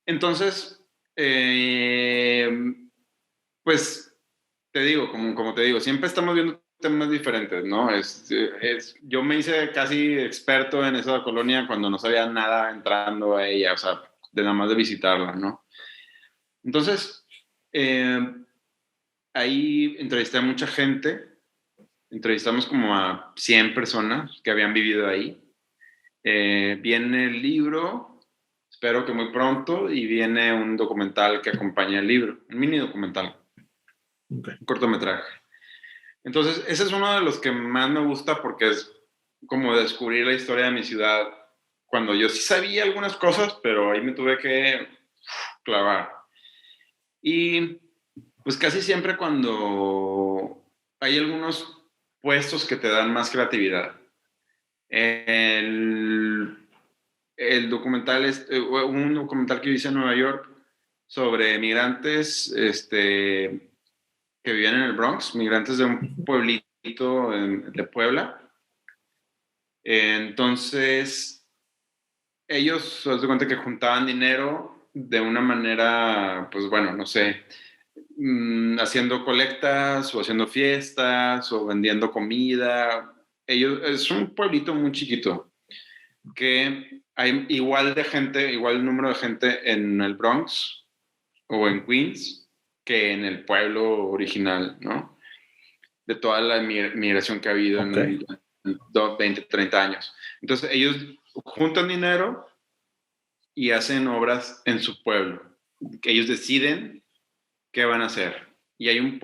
Speaker 2: Entonces, pues te digo, como te digo, siempre estamos viendo temas diferentes, ¿no? Yo me hice casi experto en esa colonia cuando no sabía nada entrando a ella, o sea, de nada más de visitarla, ¿no? Entonces, eh, ahí entrevisté a mucha gente, entrevistamos como a 100 personas que habían vivido ahí. Viene el libro, espero que muy pronto, y viene un documental que acompaña el libro, un mini documental,
Speaker 1: Okay.
Speaker 2: un cortometraje. Entonces, ese es uno de los que más me gusta porque es como descubrir la historia de mi ciudad, cuando yo sí sabía algunas cosas, pero ahí me tuve que clavar. Y pues casi siempre cuando hay algunos puestos que te dan más creatividad. El, el documental es un documental que hice en Nueva York sobre migrantes que vivían en el Bronx, migrantes de un pueblito de Puebla. Entonces, ellos se dan cuenta que juntaban dinero de una manera, pues bueno, no sé, haciendo colectas o haciendo fiestas o vendiendo comida. Es un pueblito muy chiquito. que hay igual número de gente en el Bronx o en Queens que en el pueblo original, ¿no? De toda la migración que ha habido
Speaker 1: Ok.
Speaker 2: en 20, 30 años. Entonces ellos juntan dinero y hacen obras en su pueblo, que ellos deciden qué van a hacer. Y hay un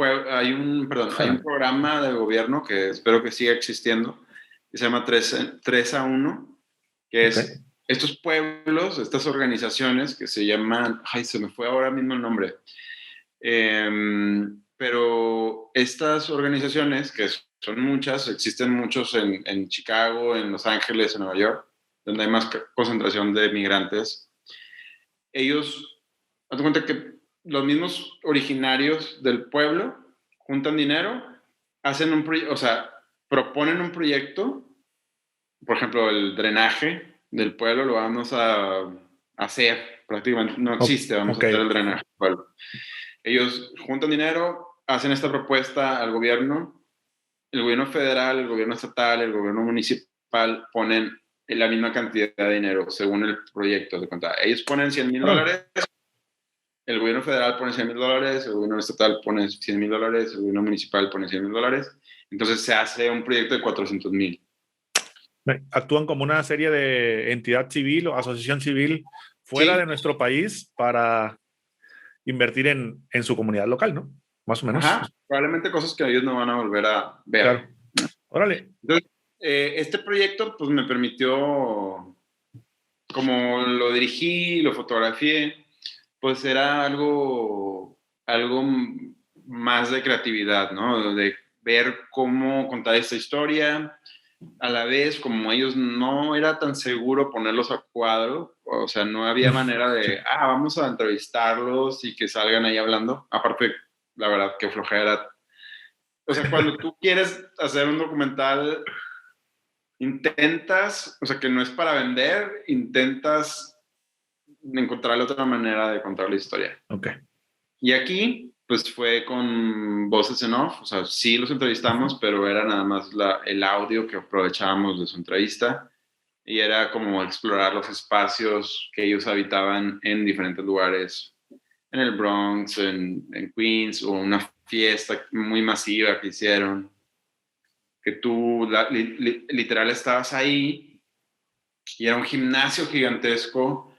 Speaker 2: programa de gobierno que espero que siga existiendo, que se llama 3 a 1, que
Speaker 1: Ok.
Speaker 2: es estos pueblos, estas organizaciones que se llaman, ay, se me fue ahora mismo el nombre, pero estas organizaciones, que son muchas, existen muchos en Chicago, en Los Ángeles, en Nueva York, donde hay más concentración de migrantes. Ellos, haz de cuenta que los mismos originarios del pueblo juntan dinero, hacen o sea, proponen un proyecto, por ejemplo, el drenaje del pueblo lo vamos a hacer, prácticamente no existe, vamos a
Speaker 1: Ok.
Speaker 2: hacer el drenaje del pueblo. Ellos juntan dinero, hacen esta propuesta al gobierno, el gobierno federal, el gobierno estatal, el gobierno municipal ponen la misma cantidad de dinero según el proyecto de cuenta. Ellos ponen
Speaker 1: Órale.
Speaker 2: $100,000, el gobierno federal pone $100,000, el gobierno estatal pone $100,000, el gobierno municipal pone $100,000. Entonces se hace un proyecto de $400,000.
Speaker 1: Actúan como una serie de entidad civil o asociación civil fuera
Speaker 2: Sí,
Speaker 1: de nuestro país para invertir en su comunidad local, ¿no? Más o menos.
Speaker 2: ajá, probablemente cosas que ellos no van a volver a ver.
Speaker 1: Claro. Órale.
Speaker 2: Entonces, este proyecto pues me permitió, como lo dirigí, lo fotografié, pues era algo más de creatividad, ¿no? De ver cómo contar esta historia, a la vez, como ellos no era tan seguro ponerlos a cuadro, o sea, no había manera
Speaker 1: Sí.
Speaker 2: de, vamos a entrevistarlos y que salgan ahí hablando. Aparte, la verdad, que flojera. O sea, cuando tú quieres hacer un documental, intentas, o sea, que no es para vender, intentas encontrar otra manera de contar la historia.
Speaker 1: Ok.
Speaker 2: Y aquí, pues fue con voces en off, o sea, sí los entrevistamos, pero era nada más el audio que aprovechábamos de su entrevista y era como explorar los espacios que ellos habitaban en diferentes lugares, en el Bronx, en Queens, o una fiesta muy masiva que hicieron, que tú literal estabas ahí y era un gimnasio gigantesco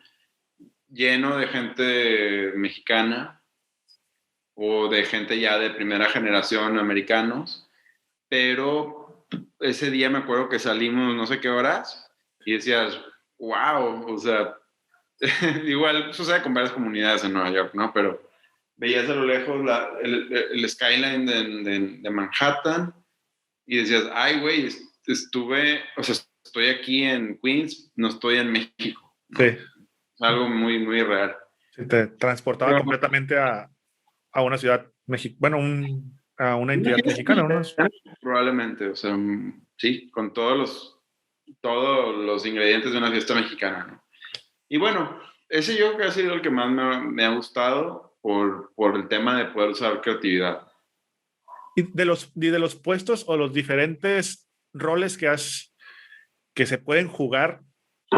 Speaker 2: lleno de gente mexicana o de gente ya de primera generación americanos, pero ese día me acuerdo que salimos no sé qué horas y decías, wow, o sea, igual sucede con varias comunidades en Nueva York, ¿no? Pero veías a lo lejos el skyline de Manhattan y decías, ay, güey, o sea, estoy aquí en Queens, no estoy en México,
Speaker 1: Sí.
Speaker 2: ¿no? Es algo muy, muy real.
Speaker 1: Sí, te transportaba
Speaker 2: Pero
Speaker 1: completamente a una ciudad mexicana, bueno, a una entidad mexicana, unos.
Speaker 2: probablemente, o sea, sí, con todos los ingredientes de una fiesta mexicana, ¿no? Y bueno, ese yo creo que ha sido el que más me ha gustado por el tema de poder usar creatividad.
Speaker 1: Y de los puestos o los diferentes roles que se pueden jugar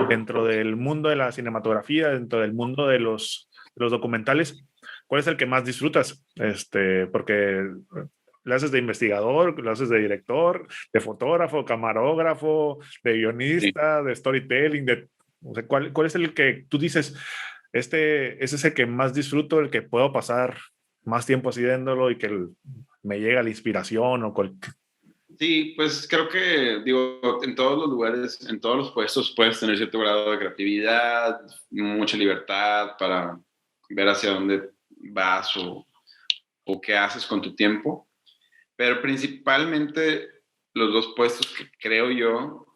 Speaker 1: dentro del mundo de la cinematografía, dentro del mundo de los documentales, ¿cuál es el que más disfrutas? Porque lo haces de investigador, lo haces de director, de fotógrafo, camarógrafo, de
Speaker 2: Sí.
Speaker 1: guionista, de storytelling, o sea, ¿cuál es el que tú dices, ese es el que más disfruto, el que puedo pasar más tiempo haciéndolo y que me llega la inspiración o
Speaker 2: Sí, pues creo que, digo, en todos los lugares, en todos los puestos puedes tener cierto grado de creatividad, mucha libertad para ver hacia dónde vas o qué haces con tu tiempo, pero principalmente los dos puestos que creo yo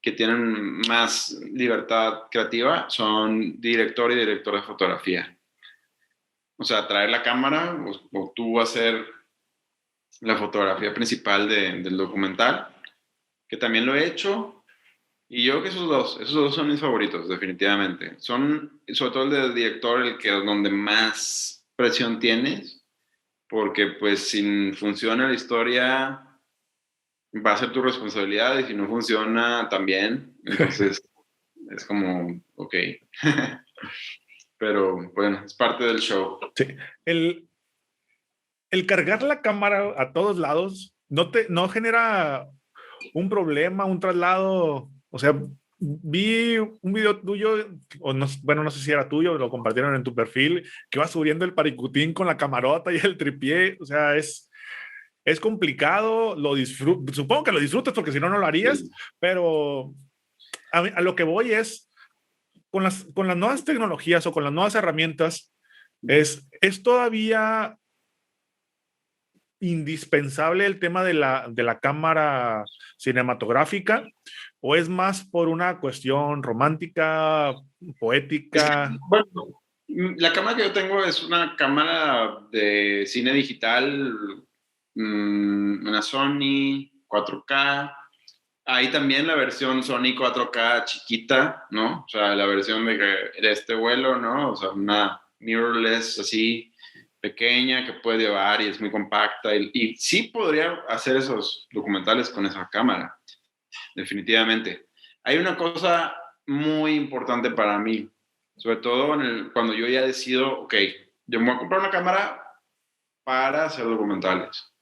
Speaker 2: que tienen más libertad creativa son director y director de fotografía. O sea, traer la cámara o tú hacer la fotografía principal del documental, que también lo he hecho. Y yo creo que esos dos son mis favoritos, definitivamente. Son, sobre todo el de director, el que donde más presión tienes, porque pues si funciona la historia, va a ser tu responsabilidad y si no funciona, también. Entonces, es como, ok. Pero bueno, es parte del show.
Speaker 1: Sí. El cargar la cámara a todos lados no genera un problema, un traslado. O sea, vi un video tuyo, o no, bueno, no sé si era tuyo, lo compartieron en tu perfil, que vas subiendo el paricutín con la camarota y el tripié. O sea, es complicado, supongo que lo disfrutas porque si no, no lo harías,
Speaker 2: Sí.
Speaker 1: pero a lo que voy es, con las nuevas tecnologías o con las nuevas herramientas, es todavía indispensable el tema de la cámara cinematográfica, o es más por una cuestión romántica,
Speaker 2: Es que,
Speaker 1: poética?
Speaker 2: bueno, la cámara que yo tengo es una cámara de cine digital, una Sony 4K. Hay también la versión Sony 4K chiquita, ¿no? O sea, la versión de este vuelo, ¿no? O sea, una mirrorless así pequeña que puede llevar y es muy compacta. Y sí podría hacer esos documentales con esa cámara, definitivamente. Hay una cosa muy importante para mí, sobre todo cuando yo ya decido, ok, yo me voy a comprar una cámara para hacer documentales.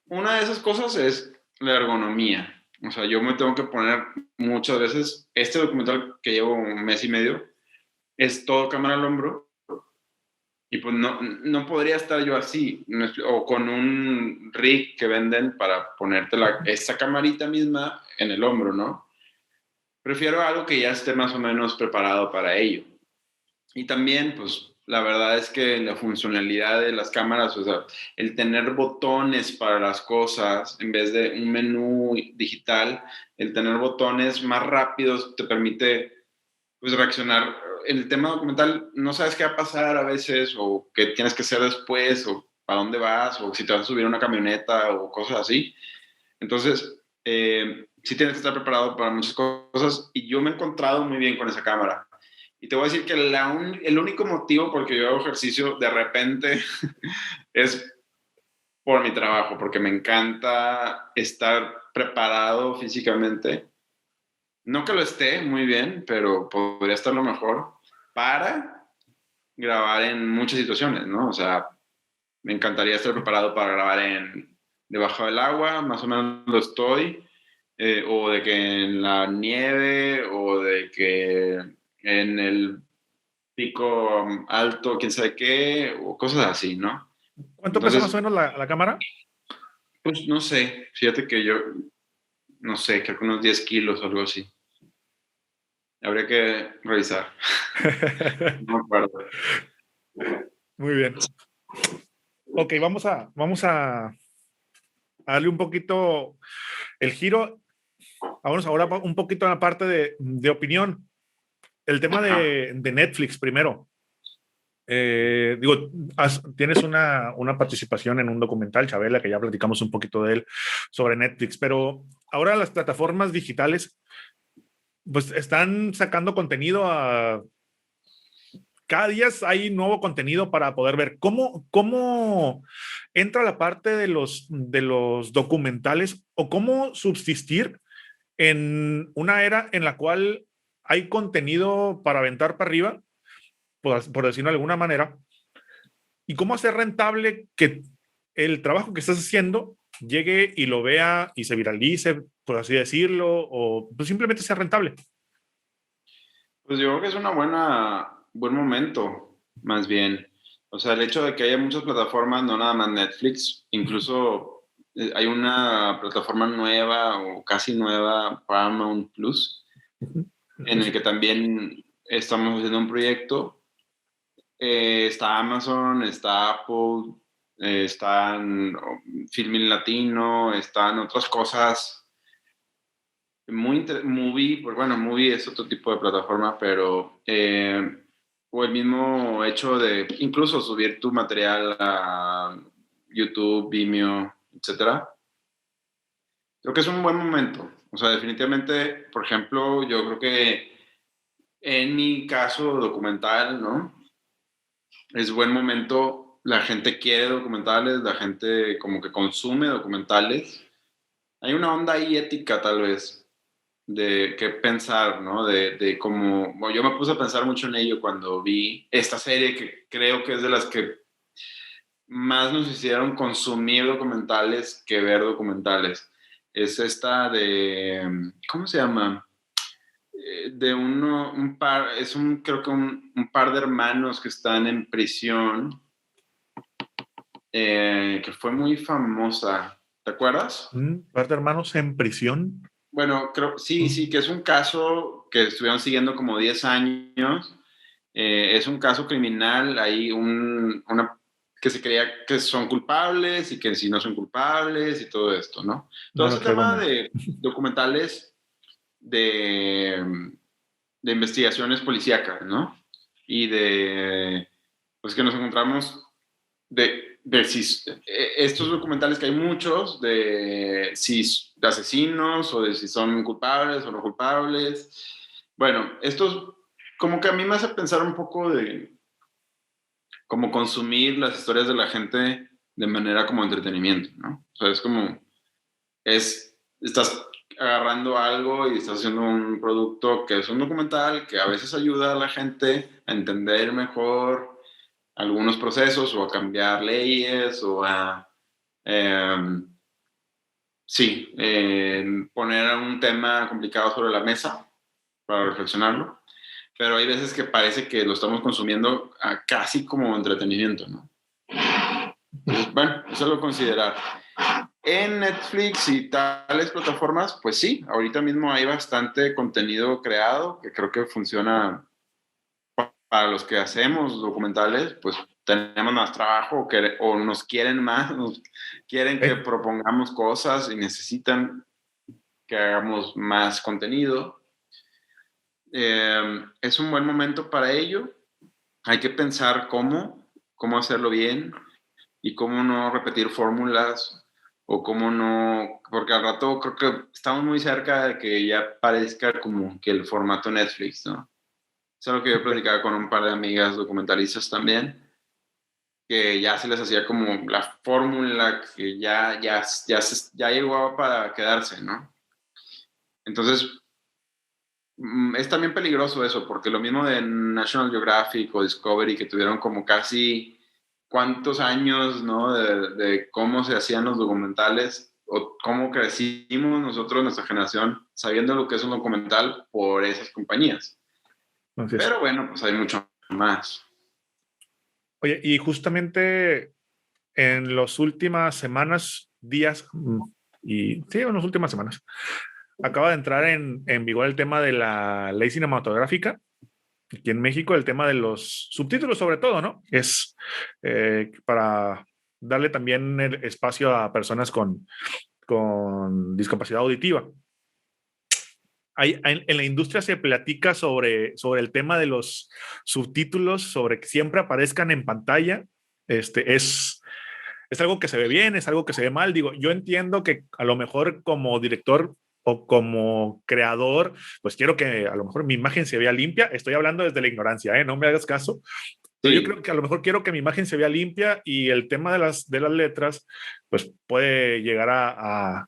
Speaker 2: Una de esas cosas es la ergonomía. O sea, yo me tengo que poner muchas veces, este documental que llevo un mes y medio, es todo cámara al hombro, y pues no podría estar yo así, o con un rig que venden para ponerte esa camarita misma en el hombro, ¿no? Prefiero algo que ya esté más o menos preparado para ello. Y también, pues, la verdad es que la funcionalidad de las cámaras, o sea, el tener botones para las cosas en vez de un menú digital, el tener botones más rápidos te permite, pues, reaccionar. El tema documental, no sabes qué va a pasar a veces, o qué tienes que hacer después, o para dónde vas, o si te vas a subir a una camioneta, o cosas así. Entonces, sí tienes que estar preparado para muchas cosas, y yo me he encontrado muy bien con esa cámara. Y te voy a decir que el único motivo por el que yo hago ejercicio de repente es por mi trabajo, porque me encanta estar preparado físicamente. No que lo esté muy bien, pero podría estarlo mejor para grabar en muchas situaciones, ¿no? O sea, me encantaría estar preparado para grabar debajo del agua, más o menos lo estoy, o de que en la nieve, o de que en el pico alto, quién sabe qué, o cosas así, ¿no?
Speaker 1: ¿Cuánto pesa más
Speaker 2: Entonces,
Speaker 1: o menos la cámara?
Speaker 2: pues no sé, fíjate que yo, no sé, creo que unos 10 kilos o algo así. Habría que revisar. No me acuerdo.
Speaker 1: Muy bien. Ok, vamos a darle un poquito el giro. Vámonos ahora un poquito a la parte de opinión. El tema
Speaker 2: Ajá.
Speaker 1: de Netflix primero. Digo, tienes una participación en un documental, Chabela, que ya platicamos un poquito de él sobre Netflix, pero ahora las plataformas digitales pues están sacando contenido cada día hay nuevo contenido para poder ver cómo entra la parte de los documentales, o cómo subsistir en una era en la cual hay contenido para aventar para arriba, por decirlo de alguna manera, y cómo hacer rentable que el trabajo que estás haciendo llegue y lo vea y se viralice, por así decirlo, o pues simplemente sea rentable.
Speaker 2: Pues yo creo que es buen momento, más bien. O sea, el hecho de que haya muchas plataformas, no nada más Netflix, incluso hay una plataforma nueva o casi nueva, Paramount Plus, en el que también estamos haciendo un proyecto. Está Amazon, está Apple, están Filmin Latino, están otras cosas. Movie, pues bueno, Movie es otro tipo de plataforma, pero o el mismo hecho de incluso subir tu material a YouTube, Vimeo, etcétera. Creo que es un buen momento. O sea, definitivamente, por ejemplo, yo creo que en mi caso documental, ¿no? Es buen momento. La gente quiere documentales, la gente como que consume documentales. Hay una onda ahí ética, tal vez. de qué pensar, ¿no? De cómo, bueno, yo me puse a pensar mucho en ello cuando vi esta serie que creo que es de las que más nos hicieron consumir documentales que ver documentales. Es esta de, ¿cómo se llama? De un par, creo que un par de hermanos que están en prisión, que fue muy famosa. ¿Te acuerdas?
Speaker 1: ¿Par de hermanos en prisión?
Speaker 2: Bueno, creo, sí, sí, que es un caso que estuvieron siguiendo como 10 años. Es un caso criminal, hay una que se creía que son culpables y que si no son culpables y todo esto, ¿no? Todo
Speaker 1: No lo
Speaker 2: ese
Speaker 1: traigo en
Speaker 2: tema
Speaker 1: mente.
Speaker 2: de documentales de, de investigaciones policíacas, ¿no? Y pues que nos encontramos de si estos documentales que hay muchos de si de asesinos o de si son culpables o no culpables. Bueno, estos como que a mí me hace pensar un poco de cómo consumir las historias de la gente de manera como entretenimiento, ¿no? O sea, es como, estás agarrando algo y estás haciendo un producto que es un documental que a veces ayuda a la gente a entender mejor algunos procesos o a cambiar leyes o a, eh, sí, poner un tema complicado sobre la mesa para reflexionarlo, pero hay veces que parece que lo estamos consumiendo casi como entretenimiento, ¿no? Entonces, bueno, eso lo considerar. En Netflix y tales plataformas, pues sí, ahorita mismo hay bastante contenido creado que creo que funciona para los que hacemos documentales, pues tenemos más trabajo o nos quieren más, nos quieren que
Speaker 1: ¿Eh?
Speaker 2: propongamos cosas y necesitan que hagamos más contenido. Es un buen momento para ello. Hay que pensar cómo hacerlo bien y cómo no repetir fórmulas o cómo no, porque al rato creo que estamos muy cerca de que ya parezca como que el formato Netflix, ¿no? Es algo que yo platicaba con un par de amigas documentalistas también, que ya se les hacía como la fórmula que ya llegó para quedarse, ¿no? Entonces, es también peligroso eso, porque lo mismo de National Geographic o Discovery, que tuvieron como casi cuántos años, ¿no? De cómo se hacían los documentales o cómo crecimos nosotros, nuestra generación, sabiendo lo que es un documental por esas compañías.
Speaker 1: Entonces,
Speaker 2: Pero bueno, pues hay mucho más.
Speaker 1: oye, y justamente en las últimas semanas, días, y sí, en las últimas semanas, acaba de entrar en vigor el tema de la ley cinematográfica. Aquí en México, el tema de los subtítulos, sobre todo, ¿no? Es para darle también el espacio a personas con discapacidad auditiva. En la industria se platica sobre el tema de los subtítulos, sobre que siempre aparezcan en pantalla. Es algo que se ve bien, es algo que se ve mal. Digo, yo entiendo que a lo mejor como director o como creador, pues quiero que a lo mejor mi imagen se vea limpia. Estoy hablando desde la ignorancia, ¿eh? No me hagas caso. Pero yo creo
Speaker 2: Sí,
Speaker 1: que a lo mejor quiero que mi imagen se vea limpia y el tema de las letras, pues puede llegar a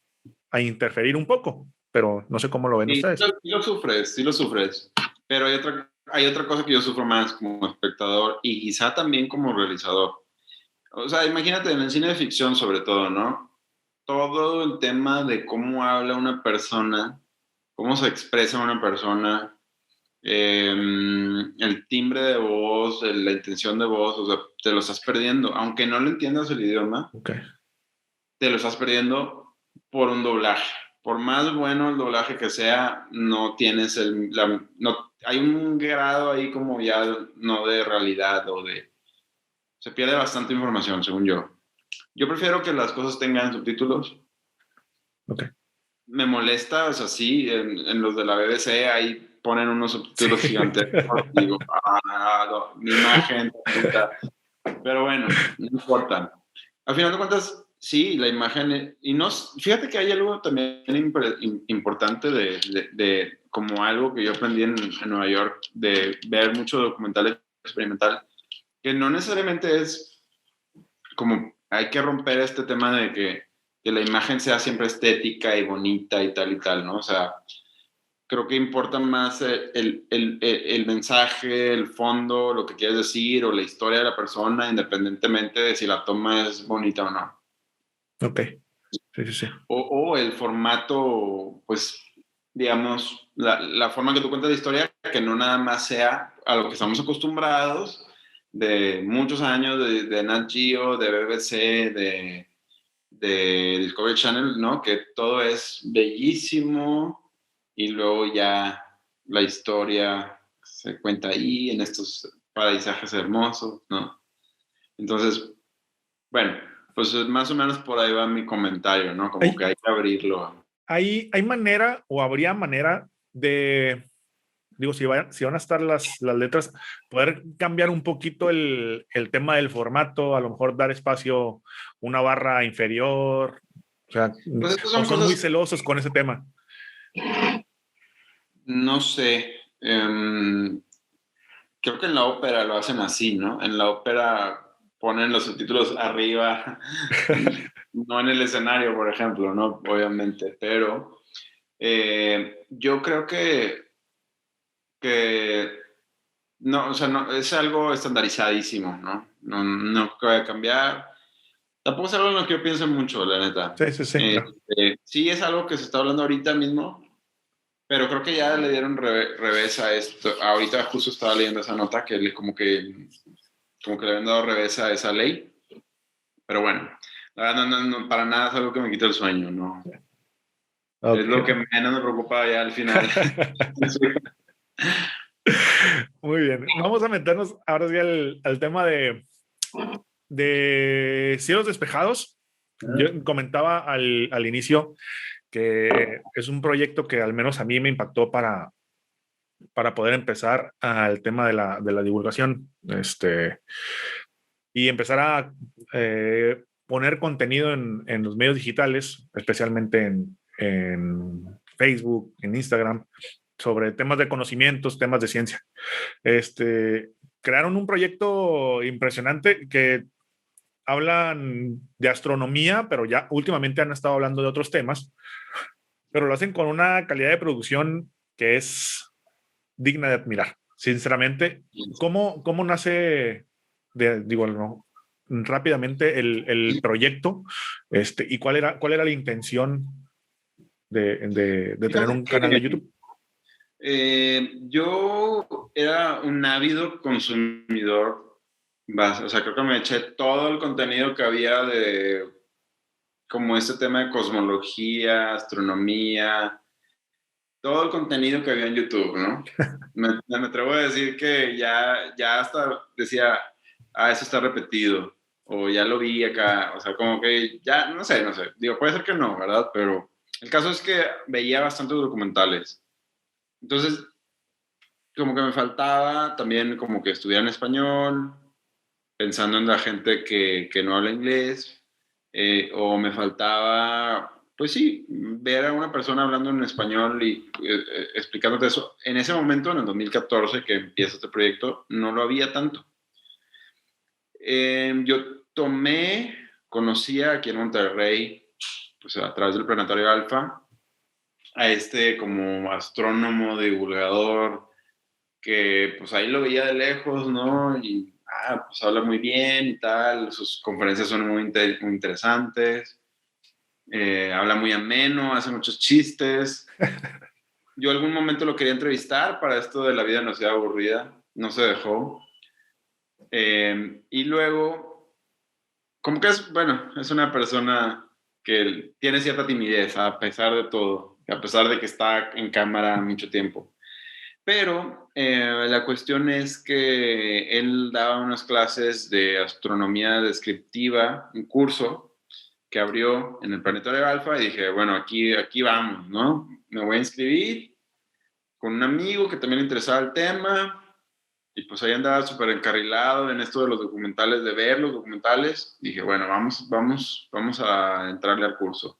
Speaker 1: interferir un poco, pero no sé cómo lo ven
Speaker 2: sí,
Speaker 1: ustedes.
Speaker 2: sí lo sufres, sí lo sufres. Pero hay otra cosa que yo sufro más como espectador y quizá también como realizador. O sea, imagínate en el cine de ficción sobre todo, ¿no? Todo el tema de cómo habla una persona, cómo se expresa una persona, el timbre de voz, la intención de voz, o sea, te lo estás perdiendo. Aunque no lo entiendas el idioma,
Speaker 1: Ok.
Speaker 2: te lo estás perdiendo por un doblaje. Por más bueno el doblaje que sea, no tienes no, hay un grado ahí como ya no de realidad se pierde bastante información, según yo. Yo prefiero que las cosas tengan subtítulos.
Speaker 1: Ok.
Speaker 2: Me molesta, o sea, sí, en los de la BBC ahí ponen unos
Speaker 1: Sí.
Speaker 2: subtítulos gigantescos y digo, no, mi imagen, puta. Pero bueno, no importa. Al final de cuentas, sí, la imagen, y no, fíjate que hay algo también importante como algo que yo aprendí en Nueva York, de ver mucho documental experimental, que no necesariamente es como hay que romper este tema de que la imagen sea siempre estética y bonita y tal, ¿no? O sea, creo que importa más el mensaje, el fondo, lo que quieres decir o la historia de la persona, independientemente de si la toma es bonita o no.
Speaker 1: Ok, sí, sí, sí.
Speaker 2: O el formato, pues, digamos, la forma que tú cuentas la historia, que no nada más sea a lo que estamos acostumbrados de muchos años de Nat Geo, de BBC, de Discovery Channel, ¿no? Que todo es bellísimo y luego ya la historia se cuenta ahí en estos paisajes hermosos, ¿no? Entonces, bueno, pues más o menos por ahí va mi comentario, ¿no? Como que hay que abrirlo.
Speaker 1: ¿Hay manera o habría manera de, digo, si van a estar las letras, poder cambiar un poquito el tema del formato, a lo mejor dar espacio, una barra inferior, o sea,
Speaker 2: Pues estas
Speaker 1: o
Speaker 2: son
Speaker 1: son muy
Speaker 2: cosas,
Speaker 1: celosos con ese tema?
Speaker 2: no sé, creo que en la ópera lo hacen así, ¿no? En la ópera ponen los subtítulos arriba, no en el escenario, por ejemplo, ¿no? Obviamente, pero yo creo que no, o sea, no, es algo estandarizadísimo, ¿no? No que vaya a cambiar. Tampoco es algo en lo que yo pienso mucho, la neta.
Speaker 1: Sí, sí, sí, claro.
Speaker 2: Sí es algo que se está hablando ahorita mismo, pero creo que ya le dieron revés a esto. Ahorita justo estaba leyendo esa nota que como que le habían dado revés a esa ley. Pero bueno, la verdad no, para nada es algo que me quita el sueño, ¿no? Es lo que
Speaker 1: Ok.
Speaker 2: menos me preocupa ya al final.
Speaker 1: Muy bien. Vamos a meternos ahora sí al tema de cielos despejados. Yo comentaba al inicio que es un proyecto que al menos a mí me impactó para poder empezar al tema de la divulgación, y empezar a poner contenido en los medios digitales, especialmente en Facebook, en Instagram, sobre temas de conocimientos, temas de ciencia. Crearon un proyecto impresionante que hablan de astronomía, pero ya últimamente han estado hablando de otros temas, pero lo hacen con una calidad de producción que es digna de admirar. Sinceramente, ¿cómo nace, digo, no, rápidamente el proyecto, y cuál era la intención de tener
Speaker 2: Fíjate
Speaker 1: un canal de
Speaker 2: que
Speaker 1: YouTube?
Speaker 2: yo era un ávido consumidor, o sea, creo que me eché todo el contenido que había de como este tema de cosmología, astronomía, todo el contenido que había en YouTube, ¿no? Me atrevo a decir que ya hasta decía, eso está repetido, o ya lo vi acá, o sea, como que ya, no sé, digo, puede ser que no, ¿verdad? Pero el caso es que veía bastantes documentales. Entonces, como que me faltaba también como que estudiar en español, pensando en la gente que no habla inglés, o me faltaba, pues sí, ver a una persona hablando en español y explicándote eso. En ese momento, en el 2014, que empieza este proyecto, no lo había tanto. Yo conocía aquí en Monterrey, pues a través del Planetario Alfa, a este como astrónomo, divulgador, que pues ahí lo veía de lejos, ¿no? Y pues habla muy bien y tal, sus conferencias son muy interesantes, habla muy ameno, hace muchos chistes. Yo algún momento lo quería entrevistar para esto de la vida no sea aburrida, no se dejó. Y luego, como que es, bueno, es una persona que tiene cierta timidez a pesar de todo, a pesar de que está en cámara mucho tiempo. Pero la cuestión es que él daba unas clases de astronomía descriptiva, un curso que abrió en el Planetario Alfa y dije, bueno, aquí vamos, ¿no? Me voy a inscribir con un amigo que también le interesaba el tema y pues ahí andaba súper encarrilado en esto de los documentales, de ver los documentales. Dije, bueno, vamos a entrarle al curso.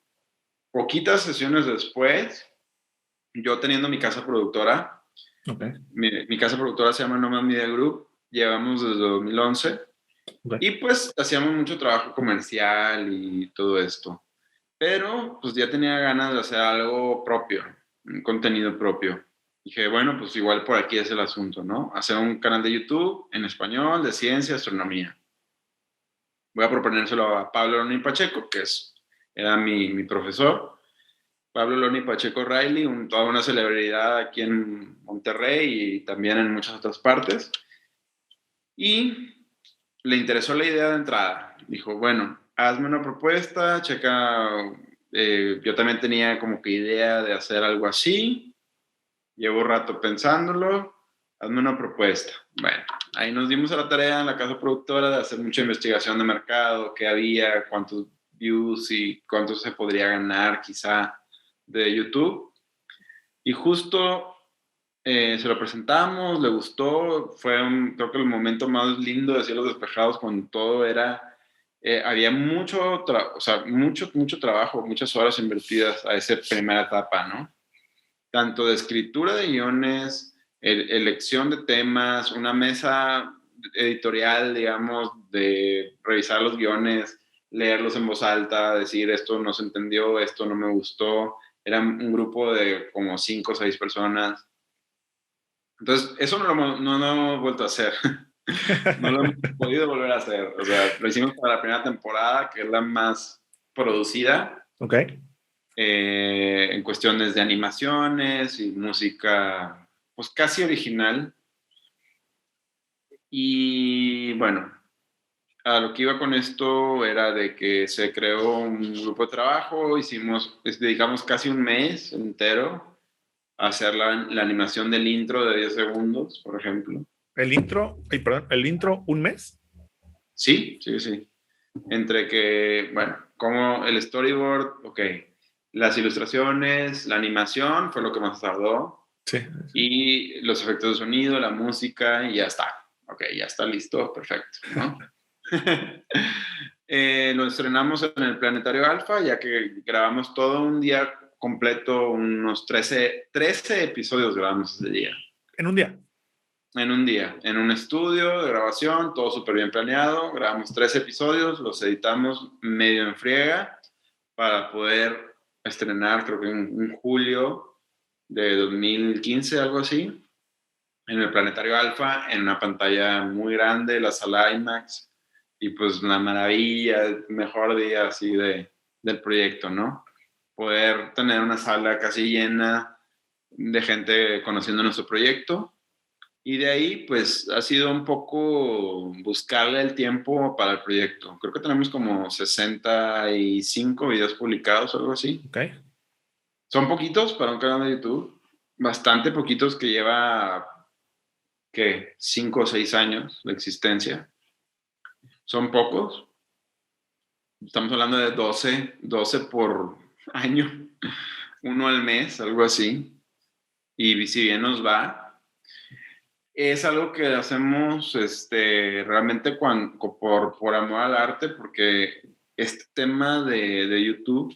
Speaker 2: Poquitas sesiones después, yo teniendo mi casa productora,
Speaker 1: Okay,
Speaker 2: mi casa productora se llama Nomad Media Group, llevamos desde 2011
Speaker 1: okay.
Speaker 2: y pues hacíamos mucho trabajo comercial y todo esto, pero pues ya tenía ganas de hacer algo propio. un contenido propio. Dije, bueno, pues igual por aquí es el asunto, ¿no? Hacer un canal de YouTube en español de ciencia, astronomía. Voy a proponérselo a Pablo Loni Pacheco, era mi profesor. Pablo Loni Pacheco Riley, toda una celebridad aquí en Monterrey y también en muchas otras partes. Y le interesó la idea de entrada. Dijo, bueno, hazme una propuesta, checa. Yo también tenía como que idea de hacer algo así. Llevo un rato pensándolo. Hazme una propuesta. Bueno, ahí nos dimos a la tarea en la casa productora de hacer mucha investigación de mercado, qué había, cuántos views y cuánto se podría ganar quizá de YouTube. Y justo se lo presentamos, le gustó, fue creo que el momento más lindo de Cielos Despejados cuando todo era, había mucho trabajo, muchas horas invertidas a esa primera etapa, ¿no? Tanto de escritura de guiones, elección de temas, una mesa editorial, digamos, de revisar los guiones, leerlos en voz alta, decir esto no se entendió, esto no me gustó. Era un grupo de como 5 o 6 personas. Entonces, eso no lo hemos vuelto a hacer. No lo hemos podido volver a hacer. O sea, lo hicimos para la primera temporada, que es la más producida.
Speaker 1: Ok.
Speaker 2: En cuestiones de animaciones y música, pues casi original. Y bueno, a lo que iba con esto era de que se creó un grupo de trabajo, dedicamos casi un mes entero a hacer la animación del intro de 10 segundos, por ejemplo.
Speaker 1: El intro, un mes.
Speaker 2: Sí. Entre que, bueno, como el storyboard, ok, las ilustraciones, la animación fue lo que más tardó.
Speaker 1: Sí.
Speaker 2: Y los efectos de sonido, la música, y ya está. Ok, ya está listo, perfecto, ¿no? Lo estrenamos en el Planetario Alfa, ya que grabamos todo un día completo, unos 13 episodios grabamos ese día.
Speaker 1: En un día.
Speaker 2: En un día, en un estudio de grabación, todo súper bien planeado. Grabamos 3 episodios, los editamos medio en friega para poder estrenar, creo que en julio de 2015, algo así, en el Planetario Alfa, en una pantalla muy grande, la sala IMAX, y pues la maravilla, el mejor día así del proyecto, ¿no? Poder tener una sala casi llena de gente conociendo nuestro proyecto. Y de ahí, pues, ha sido un poco buscarle el tiempo para el proyecto. Creo que tenemos como 65 videos publicados, algo así.
Speaker 1: Ok.
Speaker 2: Son poquitos para un canal de YouTube. Bastante poquitos, que lleva, ¿qué? 5 o 6 años de existencia. Son pocos. Estamos hablando de 12 por año. Uno al mes, algo así. Y si bien nos va, es algo que hacemos realmente por amor al arte, porque este tema de YouTube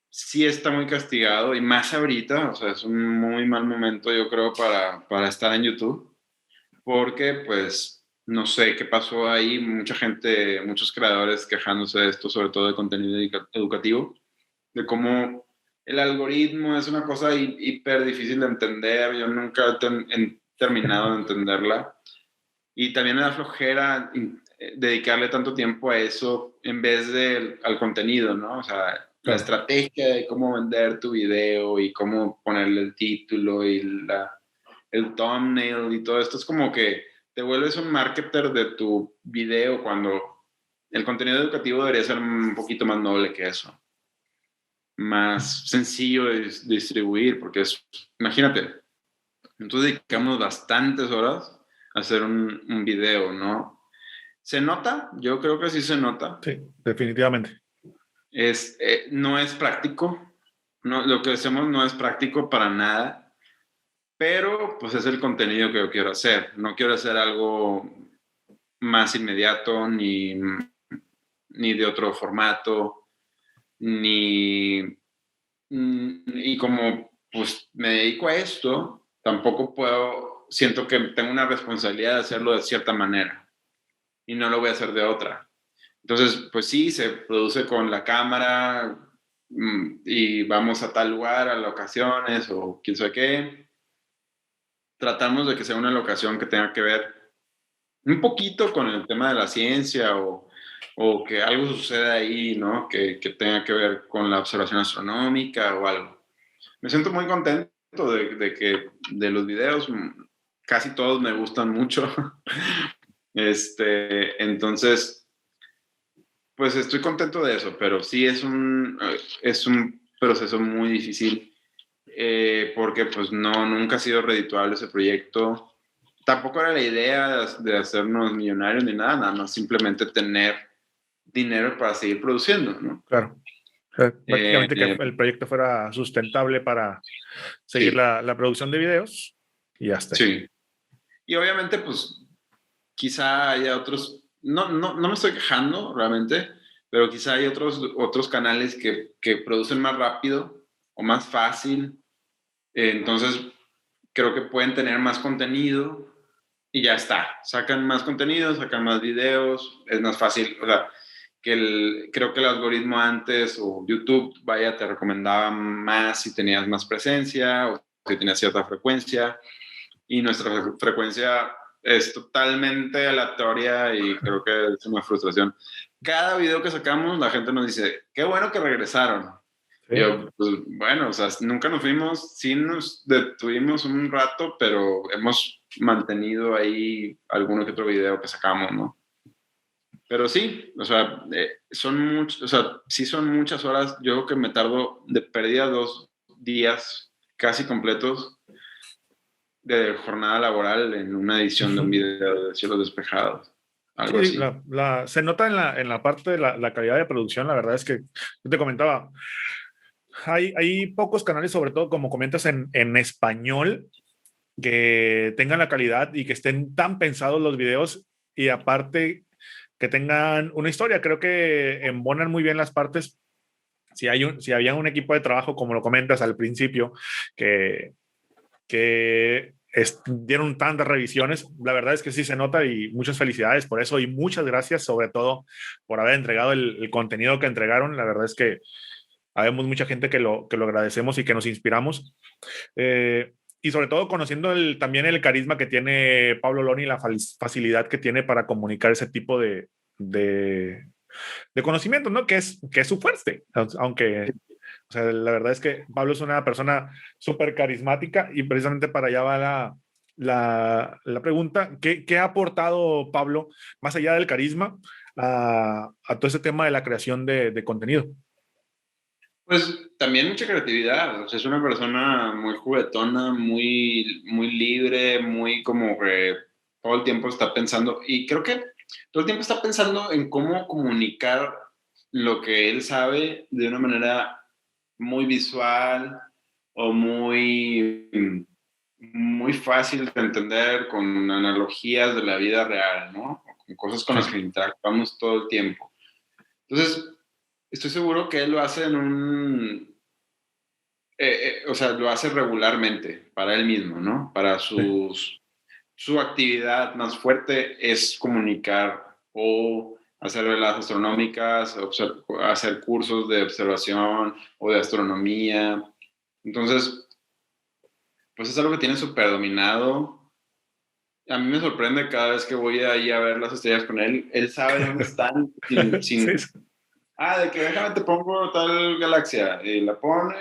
Speaker 2: sí está muy castigado, y más ahorita, o sea, es un muy mal momento, yo creo, para estar en YouTube, porque pues no sé qué pasó ahí, mucha gente, muchos creadores quejándose de esto, sobre todo de contenido educativo, de cómo el algoritmo es una cosa hiper difícil de entender. Yo nunca he terminado de entenderla, y también me da flojera dedicarle tanto tiempo a eso en vez al contenido, ¿no? O sea, la estrategia de cómo vender tu video y cómo ponerle el título y el thumbnail y todo esto, es como que te vuelves un marketer de tu video, cuando el contenido educativo debería ser un poquito más noble que eso, más sencillo de distribuir, porque imagínate, entonces dedicamos bastantes horas a hacer un video, ¿no? ¿Se nota? Yo creo que sí se nota.
Speaker 1: Sí, definitivamente.
Speaker 2: No es práctico, no, lo que hacemos no es práctico para nada, pero pues es el contenido que yo quiero hacer. No quiero hacer algo más inmediato, ni de otro formato, y como pues me dedico a esto, tampoco siento que tengo una responsabilidad de hacerlo de cierta manera, y no lo voy a hacer de otra. Entonces, pues sí, se produce con la cámara, y vamos a tal lugar, a locaciones o quién sabe qué. Tratamos de que sea una locación que tenga que ver un poquito con el tema de la ciencia o que algo suceda ahí, ¿no? Que tenga que ver con la observación astronómica o algo. Me siento muy contento de que de los videos, casi todos me gustan mucho. Entonces, pues estoy contento de eso, pero sí es un proceso muy difícil porque pues no, nunca ha sido redituable ese proyecto. Tampoco era la idea de hacernos millonarios ni nada, nada más simplemente tener dinero para seguir produciendo, ¿no?
Speaker 1: Claro. O sea, prácticamente que
Speaker 2: Eh,
Speaker 1: el proyecto fuera sustentable para seguir
Speaker 2: sí,
Speaker 1: la producción de videos y ya está.
Speaker 2: sí. Y obviamente, pues, quizá haya otros, no me estoy quejando realmente, pero quizá hay otros canales que producen más rápido o más fácil. Entonces, creo que pueden tener más contenido y ya está. Sacan más contenido, sacan más videos, es más fácil. O sea, creo que el algoritmo antes o YouTube, vaya, te recomendaba más si tenías más presencia o si tenías cierta frecuencia. Y nuestra frecuencia es totalmente aleatoria y creo que es una frustración. Cada video que sacamos, la gente nos dice, qué bueno que regresaron.
Speaker 1: Sí.
Speaker 2: Y yo, pues bueno, o sea, nunca nos fuimos, sí nos detuvimos un rato, pero hemos mantenido ahí alguno que otro video que sacamos, ¿no? Pero sí, o sea, o sea, sí son muchas horas. Yo creo que me tardo de perdida 2 días casi completos de jornada laboral en una edición de un video de cielos despejados, algo
Speaker 1: Sí,
Speaker 2: así.
Speaker 1: se nota en la parte de la calidad de producción. La verdad es que yo te comentaba, hay pocos canales, sobre todo como comentas en español, que tengan la calidad y que estén tan pensados los videos y aparte que tengan una historia. Creo que embonan muy bien las partes. Si había un equipo de trabajo, como lo comentas al principio, que, dieron tantas revisiones, la verdad es que sí se nota y muchas felicidades por eso y muchas gracias sobre todo por haber entregado el contenido que entregaron. La verdad es que habemos mucha gente que lo agradecemos y que nos inspiramos. Y sobre todo conociendo también el carisma que tiene Pablo Loni y la facilidad que tiene para comunicar ese tipo de conocimientos, ¿no? Que es su fuerte, aunque, o sea, la verdad es que Pablo es una persona súper carismática y precisamente para allá va la pregunta, ¿qué ha aportado Pablo, más allá del carisma, a todo ese tema de la creación de contenido?
Speaker 2: Pues también mucha creatividad, o sea, es una persona muy juguetona, muy libre, muy como que todo el tiempo está pensando, y creo que todo el tiempo está pensando en cómo comunicar lo que él sabe de una manera muy visual o muy fácil de entender, con analogías de la vida real, ¿no? Con cosas con
Speaker 1: Sí.
Speaker 2: las que interactuamos todo el tiempo. Entonces, estoy seguro que él lo hace o sea, lo hace regularmente para él mismo, ¿no? Su actividad más fuerte es comunicar o hacer veladas astronómicas, hacer cursos de observación o de astronomía. Entonces, pues es algo que tiene súper dominado. A mí me sorprende cada vez que voy ahí a ver las estrellas con él. Él sabe dónde están
Speaker 1: Sí,
Speaker 2: de que déjame te pongo tal galaxia. Y la pone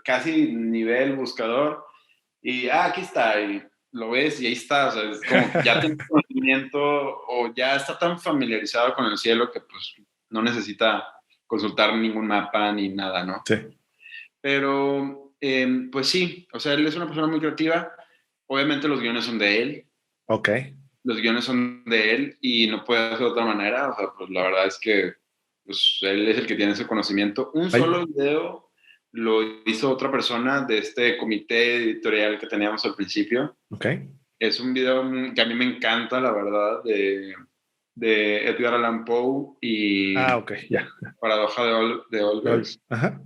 Speaker 2: casi nivel buscador. Y aquí está. Y lo ves y ahí está. O sea, es como que ya tiene conocimiento o ya está tan familiarizado con el cielo que pues no necesita consultar ningún mapa ni nada, ¿no?
Speaker 1: sí.
Speaker 2: Pero, pues sí, o sea, él es una persona muy creativa. Obviamente los guiones son de él.
Speaker 1: Ok.
Speaker 2: Los guiones son de él y no puede hacer de otra manera. O sea, pues la verdad es que pues, él es el que tiene ese conocimiento. Un
Speaker 1: Ay,
Speaker 2: solo video lo hizo otra persona de este comité editorial que teníamos al principio.
Speaker 1: ok.
Speaker 2: Es un video que a mí me encanta, la verdad, de Edgar Allan Poe
Speaker 1: Ah,
Speaker 2: y
Speaker 1: ok, ya.
Speaker 2: Paradoja de Olbers,
Speaker 1: Ajá.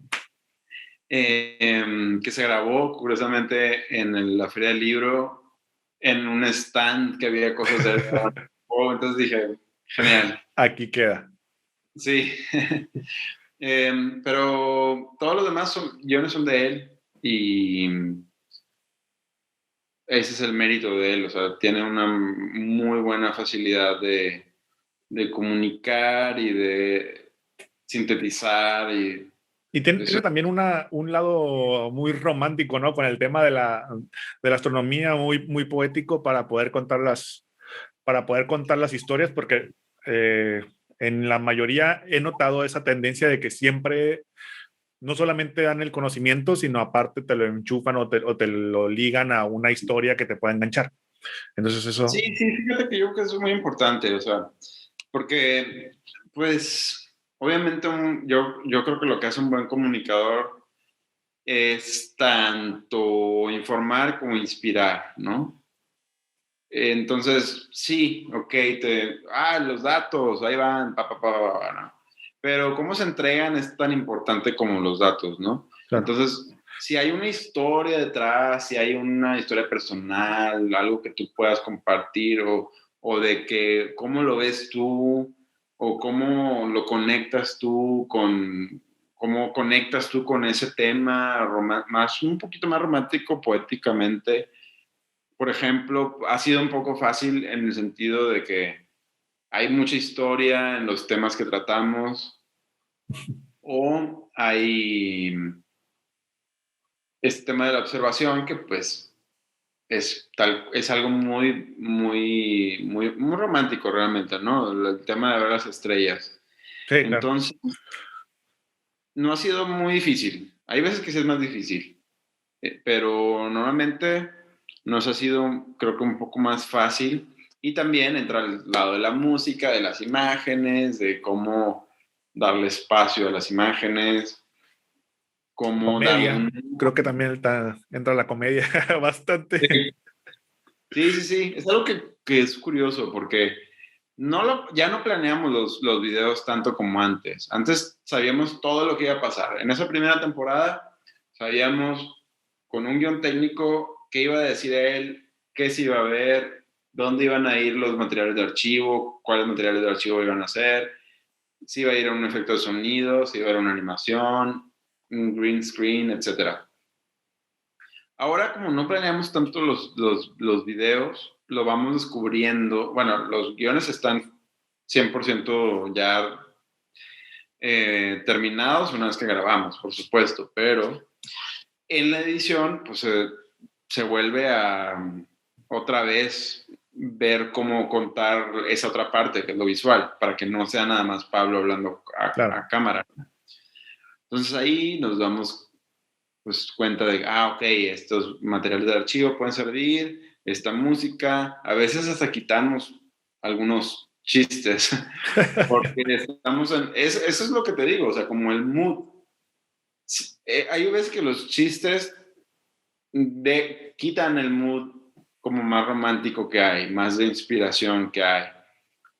Speaker 2: que se grabó curiosamente en la Feria del Libro, en un stand que había cosas de Edgar Allan Poe. Entonces dije, genial.
Speaker 1: Aquí queda.
Speaker 2: Sí. Pero todos los demás guiones son de él y ese es el mérito de él. O sea, tiene una muy buena facilidad de comunicar y de sintetizar y
Speaker 1: Y tiene,
Speaker 2: eso.
Speaker 1: tiene también un lado muy romántico, ¿no? Con el tema de la astronomía, muy, muy poético para poder contar las historias, porque eh, en la mayoría he notado esa tendencia de que siempre no solamente dan el conocimiento, sino aparte te lo enchufan o te lo ligan a una historia que te pueda enganchar. Entonces
Speaker 2: Sí,
Speaker 1: eso,
Speaker 2: sí, fíjate que yo creo que eso es muy importante, o sea, porque, pues, obviamente yo creo que lo que hace un buen comunicador es tanto informar como inspirar, ¿no? Entonces, sí, ok, los datos, ahí van, ¿no? Pero cómo se entregan es tan importante como los datos, ¿no?
Speaker 1: claro.
Speaker 2: Entonces, si hay una historia detrás, si hay una historia personal, algo que tú puedas compartir o de que cómo lo ves tú o cómo lo conectas tú cómo conectas tú con ese tema más, un poquito más romántico, poéticamente, por ejemplo, ha sido un poco fácil en el sentido de que hay mucha historia en los temas que tratamos o hay este tema de la observación que pues es algo muy romántico realmente, ¿no? El tema de ver las estrellas.
Speaker 1: Sí, claro.
Speaker 2: Entonces, no ha sido muy difícil. Hay veces que sí es más difícil, pero normalmente nos ha sido, creo que un poco más fácil. Y también entra al lado de la música, de las imágenes, de cómo darle espacio a las imágenes, cómo darle
Speaker 1: Comedia,
Speaker 2: un...
Speaker 1: creo que también entra la comedia bastante.
Speaker 2: Sí, sí, sí. Es algo que es curioso porque ya no planeamos los videos tanto como antes. Antes sabíamos todo lo que iba a pasar. En esa primera temporada sabíamos con un guión técnico qué iba a decir él, qué se iba a ver, dónde iban a ir los materiales de archivo, cuáles materiales de archivo iban a hacer, si iba a ir a un efecto de sonido, si iba a ir a una animación, un green screen, etcétera. Ahora, como no planeamos tanto los videos, lo vamos descubriendo. Bueno, los guiones están 100% ya terminados una vez que grabamos, por supuesto, pero en la edición, pues se vuelve a otra vez ver cómo contar esa otra parte, que es lo visual, para que no sea nada más Pablo hablando
Speaker 1: Claro.
Speaker 2: a cámara. Entonces ahí nos damos pues cuenta de, ok, estos materiales de archivo pueden servir, esta música, a veces hasta quitamos algunos chistes, porque estamos eso es lo que te digo, o sea, como el mood. Hay veces que los chistes quitan el mood como más romántico que hay, más de inspiración que hay.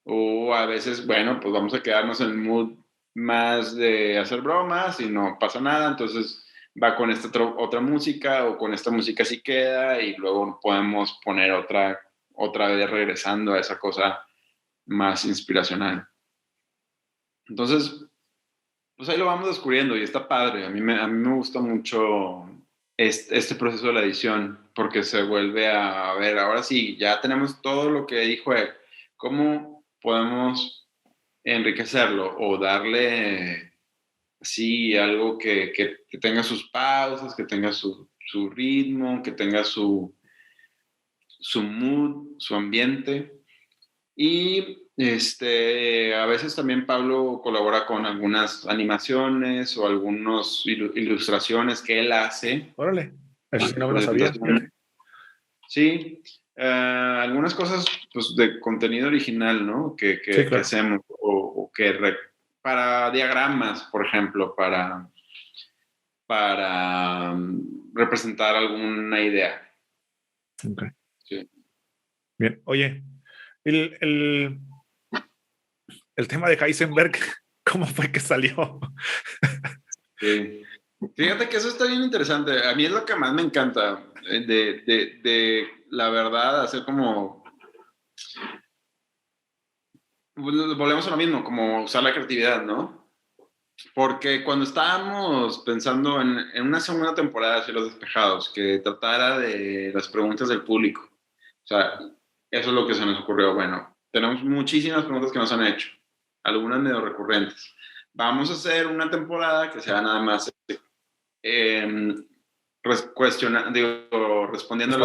Speaker 2: O a veces, bueno, pues vamos a quedarnos en el mood más de hacer bromas y no pasa nada, entonces va con esta otra música o con esta música sí queda y luego podemos poner otra vez regresando a esa cosa más inspiracional. Entonces, pues ahí lo vamos descubriendo y está padre. A mí me gusta mucho este proceso de la edición porque se vuelve a ver, ahora sí, ya tenemos todo lo que dijo él. ¿Cómo podemos enriquecerlo o darle así algo que tenga sus pausas, que tenga su ritmo, que tenga su mood, su ambiente? Y a veces también Pablo colabora con algunas animaciones o algunas ilustraciones que él hace,
Speaker 1: Órale, eso sí no me lo sabía.
Speaker 2: presentaciones. Sí, algunas cosas pues, de contenido original, ¿no? Que,
Speaker 1: Sí,
Speaker 2: que, que
Speaker 1: claro.
Speaker 2: hacemos, o que para diagramas, por ejemplo, para representar alguna idea.
Speaker 1: Okay.
Speaker 2: Sí.
Speaker 1: Bien. Oye, el, el, el tema de Heisenberg, ¿cómo fue que salió?
Speaker 2: Sí. Fíjate que eso está bien interesante. A mí es lo que más me encanta de la verdad, hacer como, volvemos a lo mismo, como usar la creatividad, ¿no? Porque cuando estábamos pensando en una segunda temporada de Cielos Despejados que tratara de las preguntas del público, o sea, eso es lo que se nos ocurrió. Bueno, tenemos muchísimas preguntas que nos han hecho, algunas medio recurrentes. Vamos a hacer una temporada que sea nada más respondiendo
Speaker 1: Respondiendo.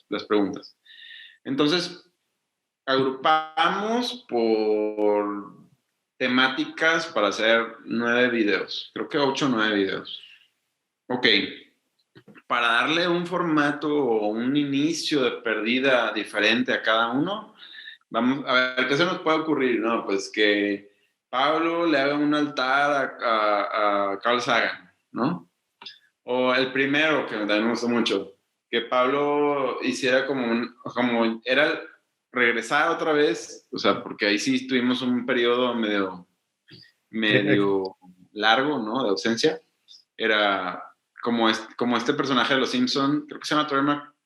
Speaker 2: las preguntas. Entonces, agrupamos por temáticas para hacer 9 videos, creo que 8 o 9 videos. Ok, para darle un formato o un inicio de perdida diferente a cada uno, vamos a ver qué se nos puede ocurrir, ¿no? Pues que Pablo le haga un altar a Carl Sagan, ¿no? O el primero, que también me gustó mucho, que Pablo hiciera como era regresar otra vez, o sea, porque ahí sí tuvimos un periodo
Speaker 1: Sí,
Speaker 2: medio largo, ¿no? De ausencia. Era como este personaje de Los Simpson, creo que se llama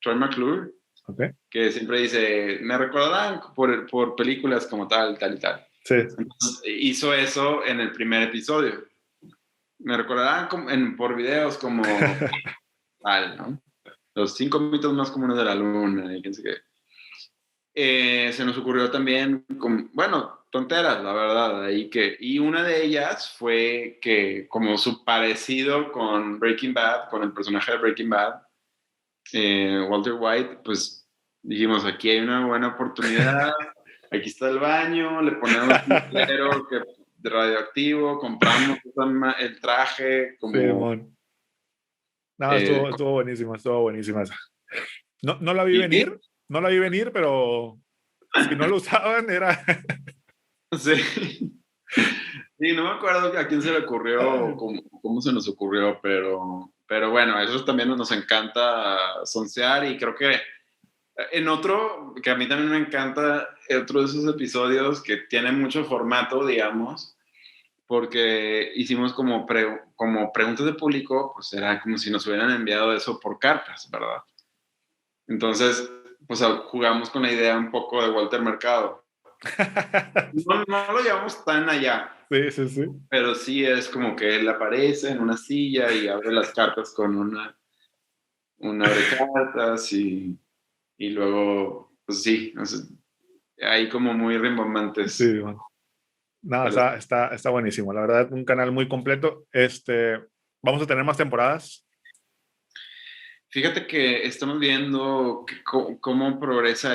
Speaker 2: Troy McClure,
Speaker 1: ok.
Speaker 2: que siempre dice, me recordarán por películas como tal, tal y tal.
Speaker 1: Sí.
Speaker 2: Entonces, hizo eso en el primer episodio. Me recordarán por videos como tal, ¿no? Los 5 mitos más comunes de la luna y quién sé qué. Se nos ocurrió también, bueno, tonteras, la verdad, y una de ellas fue que como su parecido con Breaking Bad, con el personaje de Breaking Bad, Walter White, pues dijimos, aquí hay una buena oportunidad, aquí está el baño, le ponemos un letrero de radioactivo, compramos el traje,
Speaker 1: Sí,
Speaker 2: como...
Speaker 1: mon. No,
Speaker 2: Eh,
Speaker 1: estuvo buenísimo, estuvo buenísima esa. No, no la vi
Speaker 2: y,
Speaker 1: venir, no la vi venir, pero si no lo usaban era...
Speaker 2: sí. Sí, no me acuerdo a quién se le ocurrió, cómo se nos ocurrió, pero bueno, eso también nos encanta soncear y creo que en otro, que a mí también me encanta, otro de esos episodios que tiene mucho formato, digamos, porque hicimos como preguntas de público, pues era como si nos hubieran enviado eso por cartas, ¿verdad? Entonces, pues jugamos con la idea un poco de Walter Mercado. No lo llevamos tan allá,
Speaker 1: Sí, sí, sí.
Speaker 2: pero sí es como que él aparece en una silla y abre las cartas con un abre cartas y luego, pues sí, no sé, hay como muy
Speaker 1: Sí,
Speaker 2: rimbombantes.
Speaker 1: man. No,
Speaker 2: Pero
Speaker 1: está buenísimo. La verdad, un canal muy completo. Vamos a tener más temporadas.
Speaker 2: fíjate que estamos viendo cómo progresa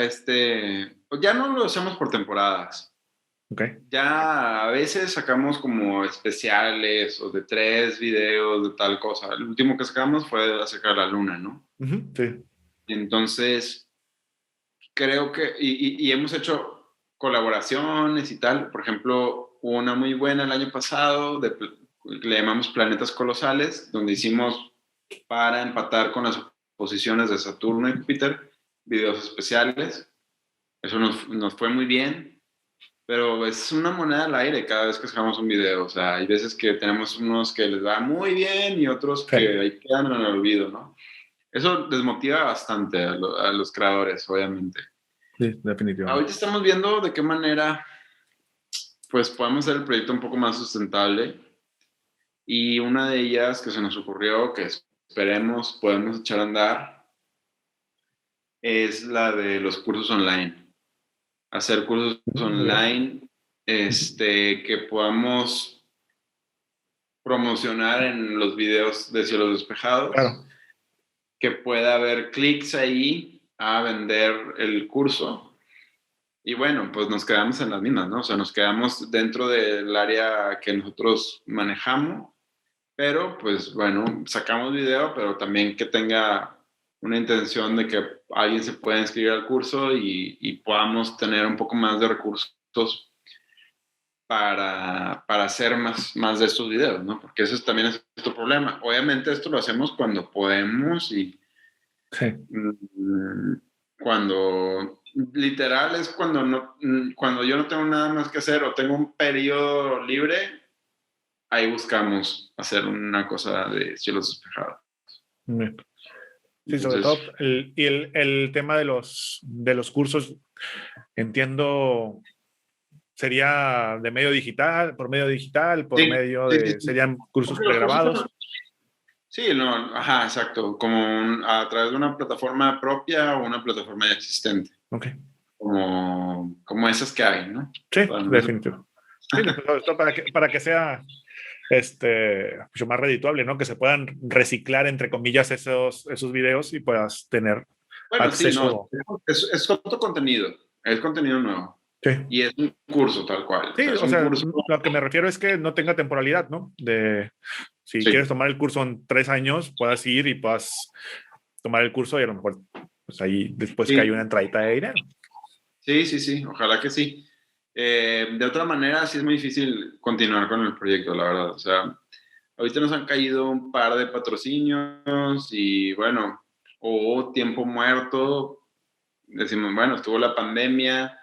Speaker 2: pues ya no lo hacemos por temporadas.
Speaker 1: Ok.
Speaker 2: Ya a veces sacamos como especiales o de 3 videos de tal cosa. El último que sacamos fue acerca de la luna, ¿no?
Speaker 1: Ujú, sí.
Speaker 2: Entonces, creo que, y hemos hecho colaboraciones y tal. Por ejemplo, hubo una muy buena el año pasado, le llamamos Planetas Colosales, donde hicimos para empatar con las posiciones de Saturno y Júpiter, videos especiales. Eso nos fue muy bien, pero es una moneda al aire cada vez que sacamos un video. O sea, hay veces que tenemos unos que les va muy bien y otros
Speaker 1: Sí,
Speaker 2: que ahí quedan en el olvido, ¿no? Eso desmotiva bastante a los creadores, obviamente.
Speaker 1: sí, definitivamente.
Speaker 2: Ahorita estamos viendo de qué manera pues podemos hacer el proyecto un poco más sustentable y una de ellas que se nos ocurrió, que esperemos podemos echar a andar, es la de los cursos online. Hacer cursos
Speaker 1: Muy bien.
Speaker 2: online que podamos promocionar en los videos de Cielos Despejados,
Speaker 1: Claro.
Speaker 2: que pueda haber clics ahí a vender el curso. Y bueno, pues nos quedamos en las mismas, ¿no? O sea, nos quedamos dentro del área que nosotros manejamos, pero pues bueno, sacamos video, pero también que tenga una intención de que alguien se pueda inscribir al curso y podamos tener un poco más de recursos para hacer más de estos videos, ¿no? Porque eso también es otro problema. Obviamente esto lo hacemos cuando podemos y
Speaker 1: Sí.
Speaker 2: mm, cuando literal es cuando yo no tengo nada más que hacer o tengo un periodo libre, ahí buscamos hacer una cosa de cielos despejados.
Speaker 1: Muy bien. Sí, sobre
Speaker 2: Entonces,
Speaker 1: todo el tema de los cursos, entiendo ¿Sería de medio digital, por
Speaker 2: Sí,
Speaker 1: medio
Speaker 2: sí, sí,
Speaker 1: de,
Speaker 2: sí.
Speaker 1: serían cursos
Speaker 2: Porque los cursos
Speaker 1: pregrabados?
Speaker 2: sí, no, ajá, exacto, como a través de una plataforma propia o una plataforma ya existente,
Speaker 1: Ok.
Speaker 2: como esas que hay, ¿no?
Speaker 1: Sí,
Speaker 2: Para no decir-
Speaker 1: definitivo. Sí, esto para que sea mucho más redituable, ¿no? Que se puedan reciclar, entre comillas, esos videos y puedas tener
Speaker 2: Bueno, sí, no,
Speaker 1: acceso.
Speaker 2: es otro contenido, es contenido nuevo
Speaker 1: Sí.
Speaker 2: y es un curso tal cual, o
Speaker 1: Sí,
Speaker 2: sea, es
Speaker 1: o
Speaker 2: un
Speaker 1: sea,
Speaker 2: curso,
Speaker 1: lo que me refiero es que no tenga temporalidad, ¿no? De si quieres
Speaker 2: sí,
Speaker 1: tomar el curso en 3 años, puedas ir y puedas tomar el curso y a lo mejor, pues ahí después que hay una
Speaker 2: sí,
Speaker 1: entradita de dinero.
Speaker 2: sí, sí, sí, ojalá que sí. De otra manera, sí es muy difícil continuar con el proyecto, la verdad, o sea, ahorita nos han caído un par de patrocinios y bueno, hubo tiempo muerto. Decimos, bueno, estuvo la pandemia.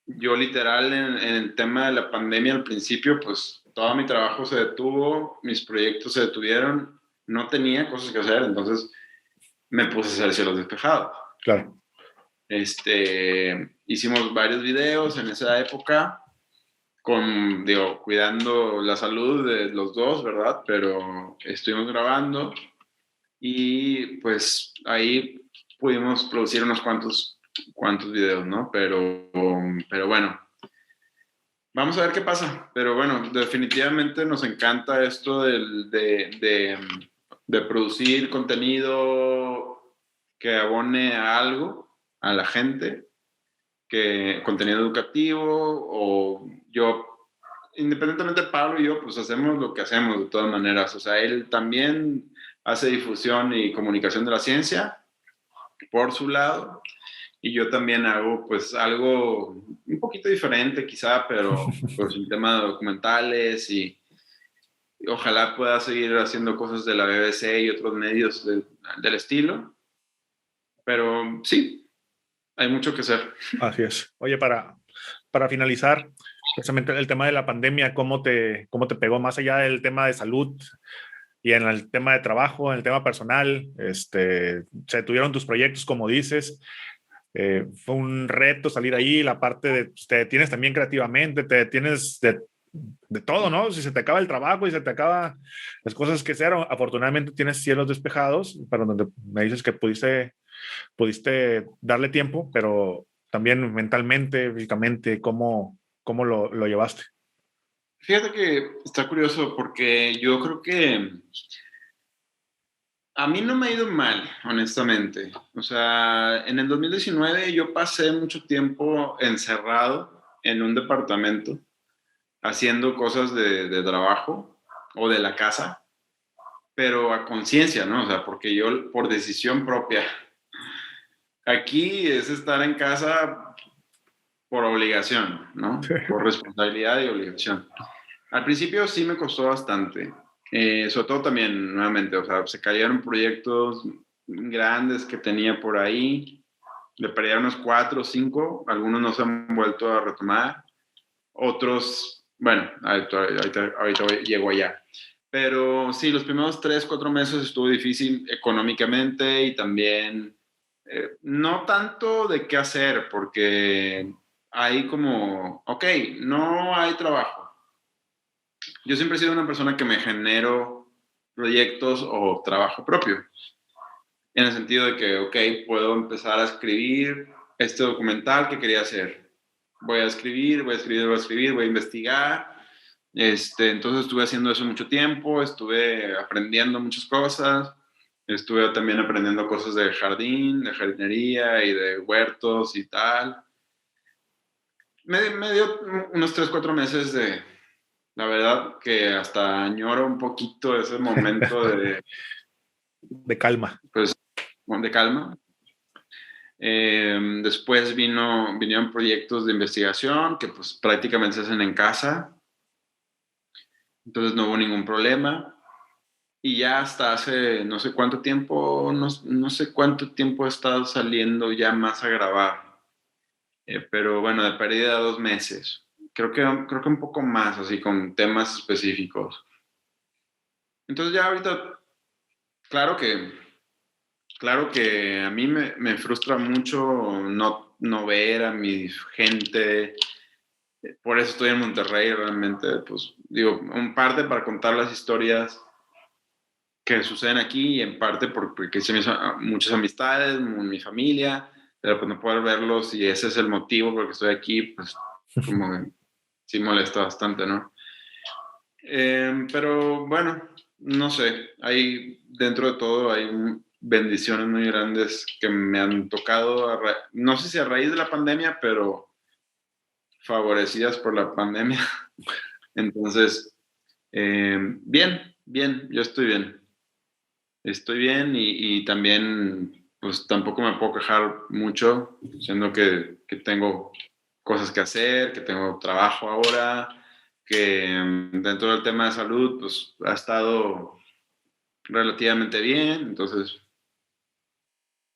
Speaker 2: Yo literal en el tema de la pandemia al principio, pues todo mi trabajo se detuvo, mis proyectos se detuvieron, no tenía cosas que hacer, entonces me puse a hacer cielos despejados.
Speaker 1: Claro.
Speaker 2: Hicimos varios videos en esa época, digo, cuidando la salud de los dos, ¿verdad? Pero estuvimos grabando y pues ahí pudimos producir unos cuantos videos, ¿no? Pero bueno, vamos a ver qué pasa. Pero bueno, definitivamente nos encanta esto de producir contenido que abone a algo, a la gente, que contenido educativo o yo independientemente de Pablo y yo, pues hacemos lo que hacemos de todas maneras. O sea, él también hace difusión y comunicación de la ciencia por su lado y yo también hago pues algo un poquito diferente quizá, pero pues el tema de documentales y ojalá pueda seguir haciendo cosas de la BBC y otros medios del estilo. Pero sí, hay mucho que hacer.
Speaker 1: Así es. Oye, para finalizar, precisamente el tema de la pandemia, cómo te pegó más allá del tema de salud y en el tema de trabajo, en el tema personal? Se tuvieron tus proyectos, como dices. Fue un reto salir ahí, la parte de, pues, te detienes también creativamente, te detienes de todo, ¿no? Si se te acaba el trabajo y se te acaba las cosas que sean, afortunadamente tienes cielos despejados, para donde me dices que pudiste darle tiempo, pero también mentalmente, físicamente, ¿cómo lo llevaste?
Speaker 2: Fíjate que está curioso porque yo creo que a mí no me ha ido mal, honestamente. O sea, en el 2019 yo pasé mucho tiempo encerrado en un departamento haciendo cosas de trabajo o de la casa, pero a conciencia, ¿no? O sea, porque yo por decisión propia. Aquí es estar en casa por obligación, ¿no? Por responsabilidad y obligación. Al principio sí me costó bastante, sobre todo también, nuevamente, o sea, se cayeron proyectos grandes que tenía por ahí, le perdí unos 4 o 5, algunos no se han vuelto a retomar, otros, bueno, ahorita llego allá. Pero sí, los primeros 3, 4 meses estuvo difícil económicamente y también, no tanto de qué hacer, porque hay como, ok, no hay trabajo. Yo siempre he sido una persona que me genero proyectos o trabajo propio, en el sentido de que, ok, puedo empezar a escribir este documental que quería hacer. Voy a escribir, voy a escribir, voy a escribir, voy a investigar. Entonces estuve haciendo eso mucho tiempo, estuve aprendiendo muchas cosas, estuve también aprendiendo cosas de jardín, de jardinería y de huertos y tal. Me dio unos 3, 4 meses de, la verdad que hasta añoro un poquito ese momento
Speaker 1: De calma.
Speaker 2: pues, de calma. Después vinieron proyectos de investigación que pues prácticamente se hacen en casa, entonces no hubo ningún problema. Y ya hasta hace no sé cuánto tiempo, no sé cuánto tiempo he estado saliendo ya más a grabar. Pero bueno, de pérdida 2 meses. Creo que un poco más, así con temas específicos. Entonces ya ahorita, claro que Claro que a mí me frustra mucho no no ver a mi gente. Por eso estoy en Monterrey realmente, pues digo, en parte para contar las historias que suceden aquí y en parte porque hice muchas amistades, mi familia, pero pues no poder verlos y ese es el motivo por el que estoy aquí, pues como que sí molesta bastante, ¿no? Pero bueno, no sé, hay dentro de todo hay bendiciones muy grandes que me han tocado, no sé si a raíz de la pandemia, pero favorecidas por la pandemia. Entonces, bien, yo estoy bien. Estoy bien y también, pues tampoco me puedo quejar mucho, siendo que tengo cosas que hacer, que tengo trabajo ahora, que dentro del tema de salud, pues ha estado relativamente bien, entonces,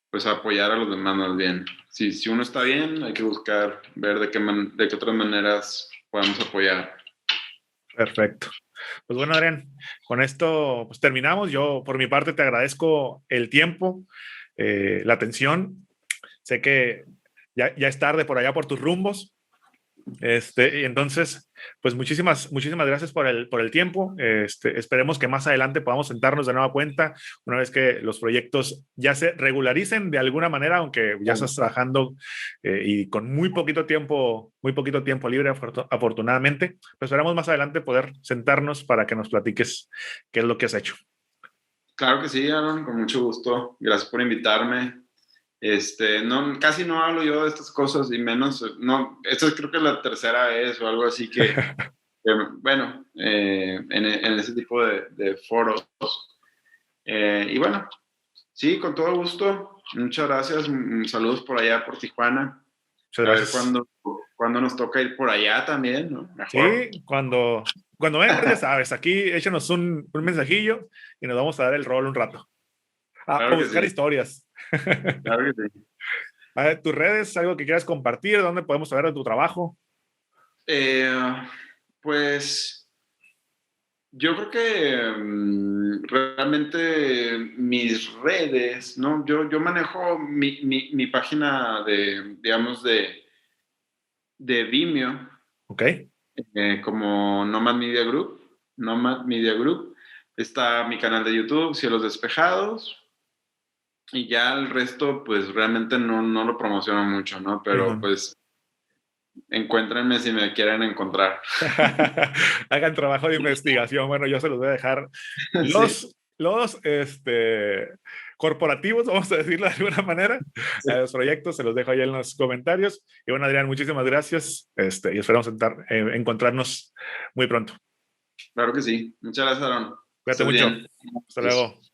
Speaker 2: pues apoyar a los demás más bien. Si uno está bien, hay que buscar ver de qué otras maneras podemos apoyar.
Speaker 1: Perfecto. Pues bueno, Adrián, con esto pues terminamos. Yo por mi parte te agradezco el tiempo, la atención. Sé que ya es tarde por allá por tus rumbos. Y entonces, pues muchísimas gracias por el tiempo. Esperemos que más adelante podamos sentarnos de nueva cuenta una vez que los proyectos ya se regularicen de alguna manera, aunque ya estás trabajando y con muy poquito tiempo libre, afortunadamente. Pues esperamos más adelante poder sentarnos para que nos platiques qué es lo que has hecho.
Speaker 2: Claro que sí, Aaron, con mucho gusto. Gracias por invitarme. No, casi no hablo yo de estas cosas y menos, no, esta creo que es la tercera vez o algo así bueno, en ese tipo de foros. Y bueno, sí, con todo gusto. Muchas gracias. Saludos por allá, por Tijuana.
Speaker 1: Muchas
Speaker 2: A ver
Speaker 1: gracias.
Speaker 2: cuándo nos toca ir por allá también, ¿no? Mejor.
Speaker 1: Sí, cuando vengas, ya sabes, aquí échanos un mensajillo y nos vamos a dar el rol un rato. A
Speaker 2: Claro que
Speaker 1: buscar
Speaker 2: sí,
Speaker 1: historias.
Speaker 2: claro que sí.
Speaker 1: A ver, tus redes, algo que quieras compartir, dónde podemos saber de tu trabajo.
Speaker 2: Eh, pues yo creo que realmente mis redes, ¿no? Yo manejo mi página digamos, de Vimeo,
Speaker 1: Ok,
Speaker 2: como Nomad Media Group. Está mi canal de YouTube, Cielos Despejados, y ya el resto, pues realmente no lo promociono mucho, ¿no? Pero
Speaker 1: Simón.
Speaker 2: pues encuéntrenme si me quieren encontrar.
Speaker 1: Hagan trabajo de investigación. Bueno, yo se los voy a dejar.
Speaker 2: Sí,
Speaker 1: Los corporativos, vamos a decirlo de alguna manera,
Speaker 2: sí,
Speaker 1: a los proyectos, se los dejo ahí en los comentarios. Y bueno, Adrián, muchísimas gracias. Y esperamos encontrarnos muy pronto.
Speaker 2: claro que sí. Muchas gracias, Aaron. Que
Speaker 1: Cuídate
Speaker 2: estés
Speaker 1: mucho.
Speaker 2: bien.
Speaker 1: Hasta
Speaker 2: Adiós.
Speaker 1: luego.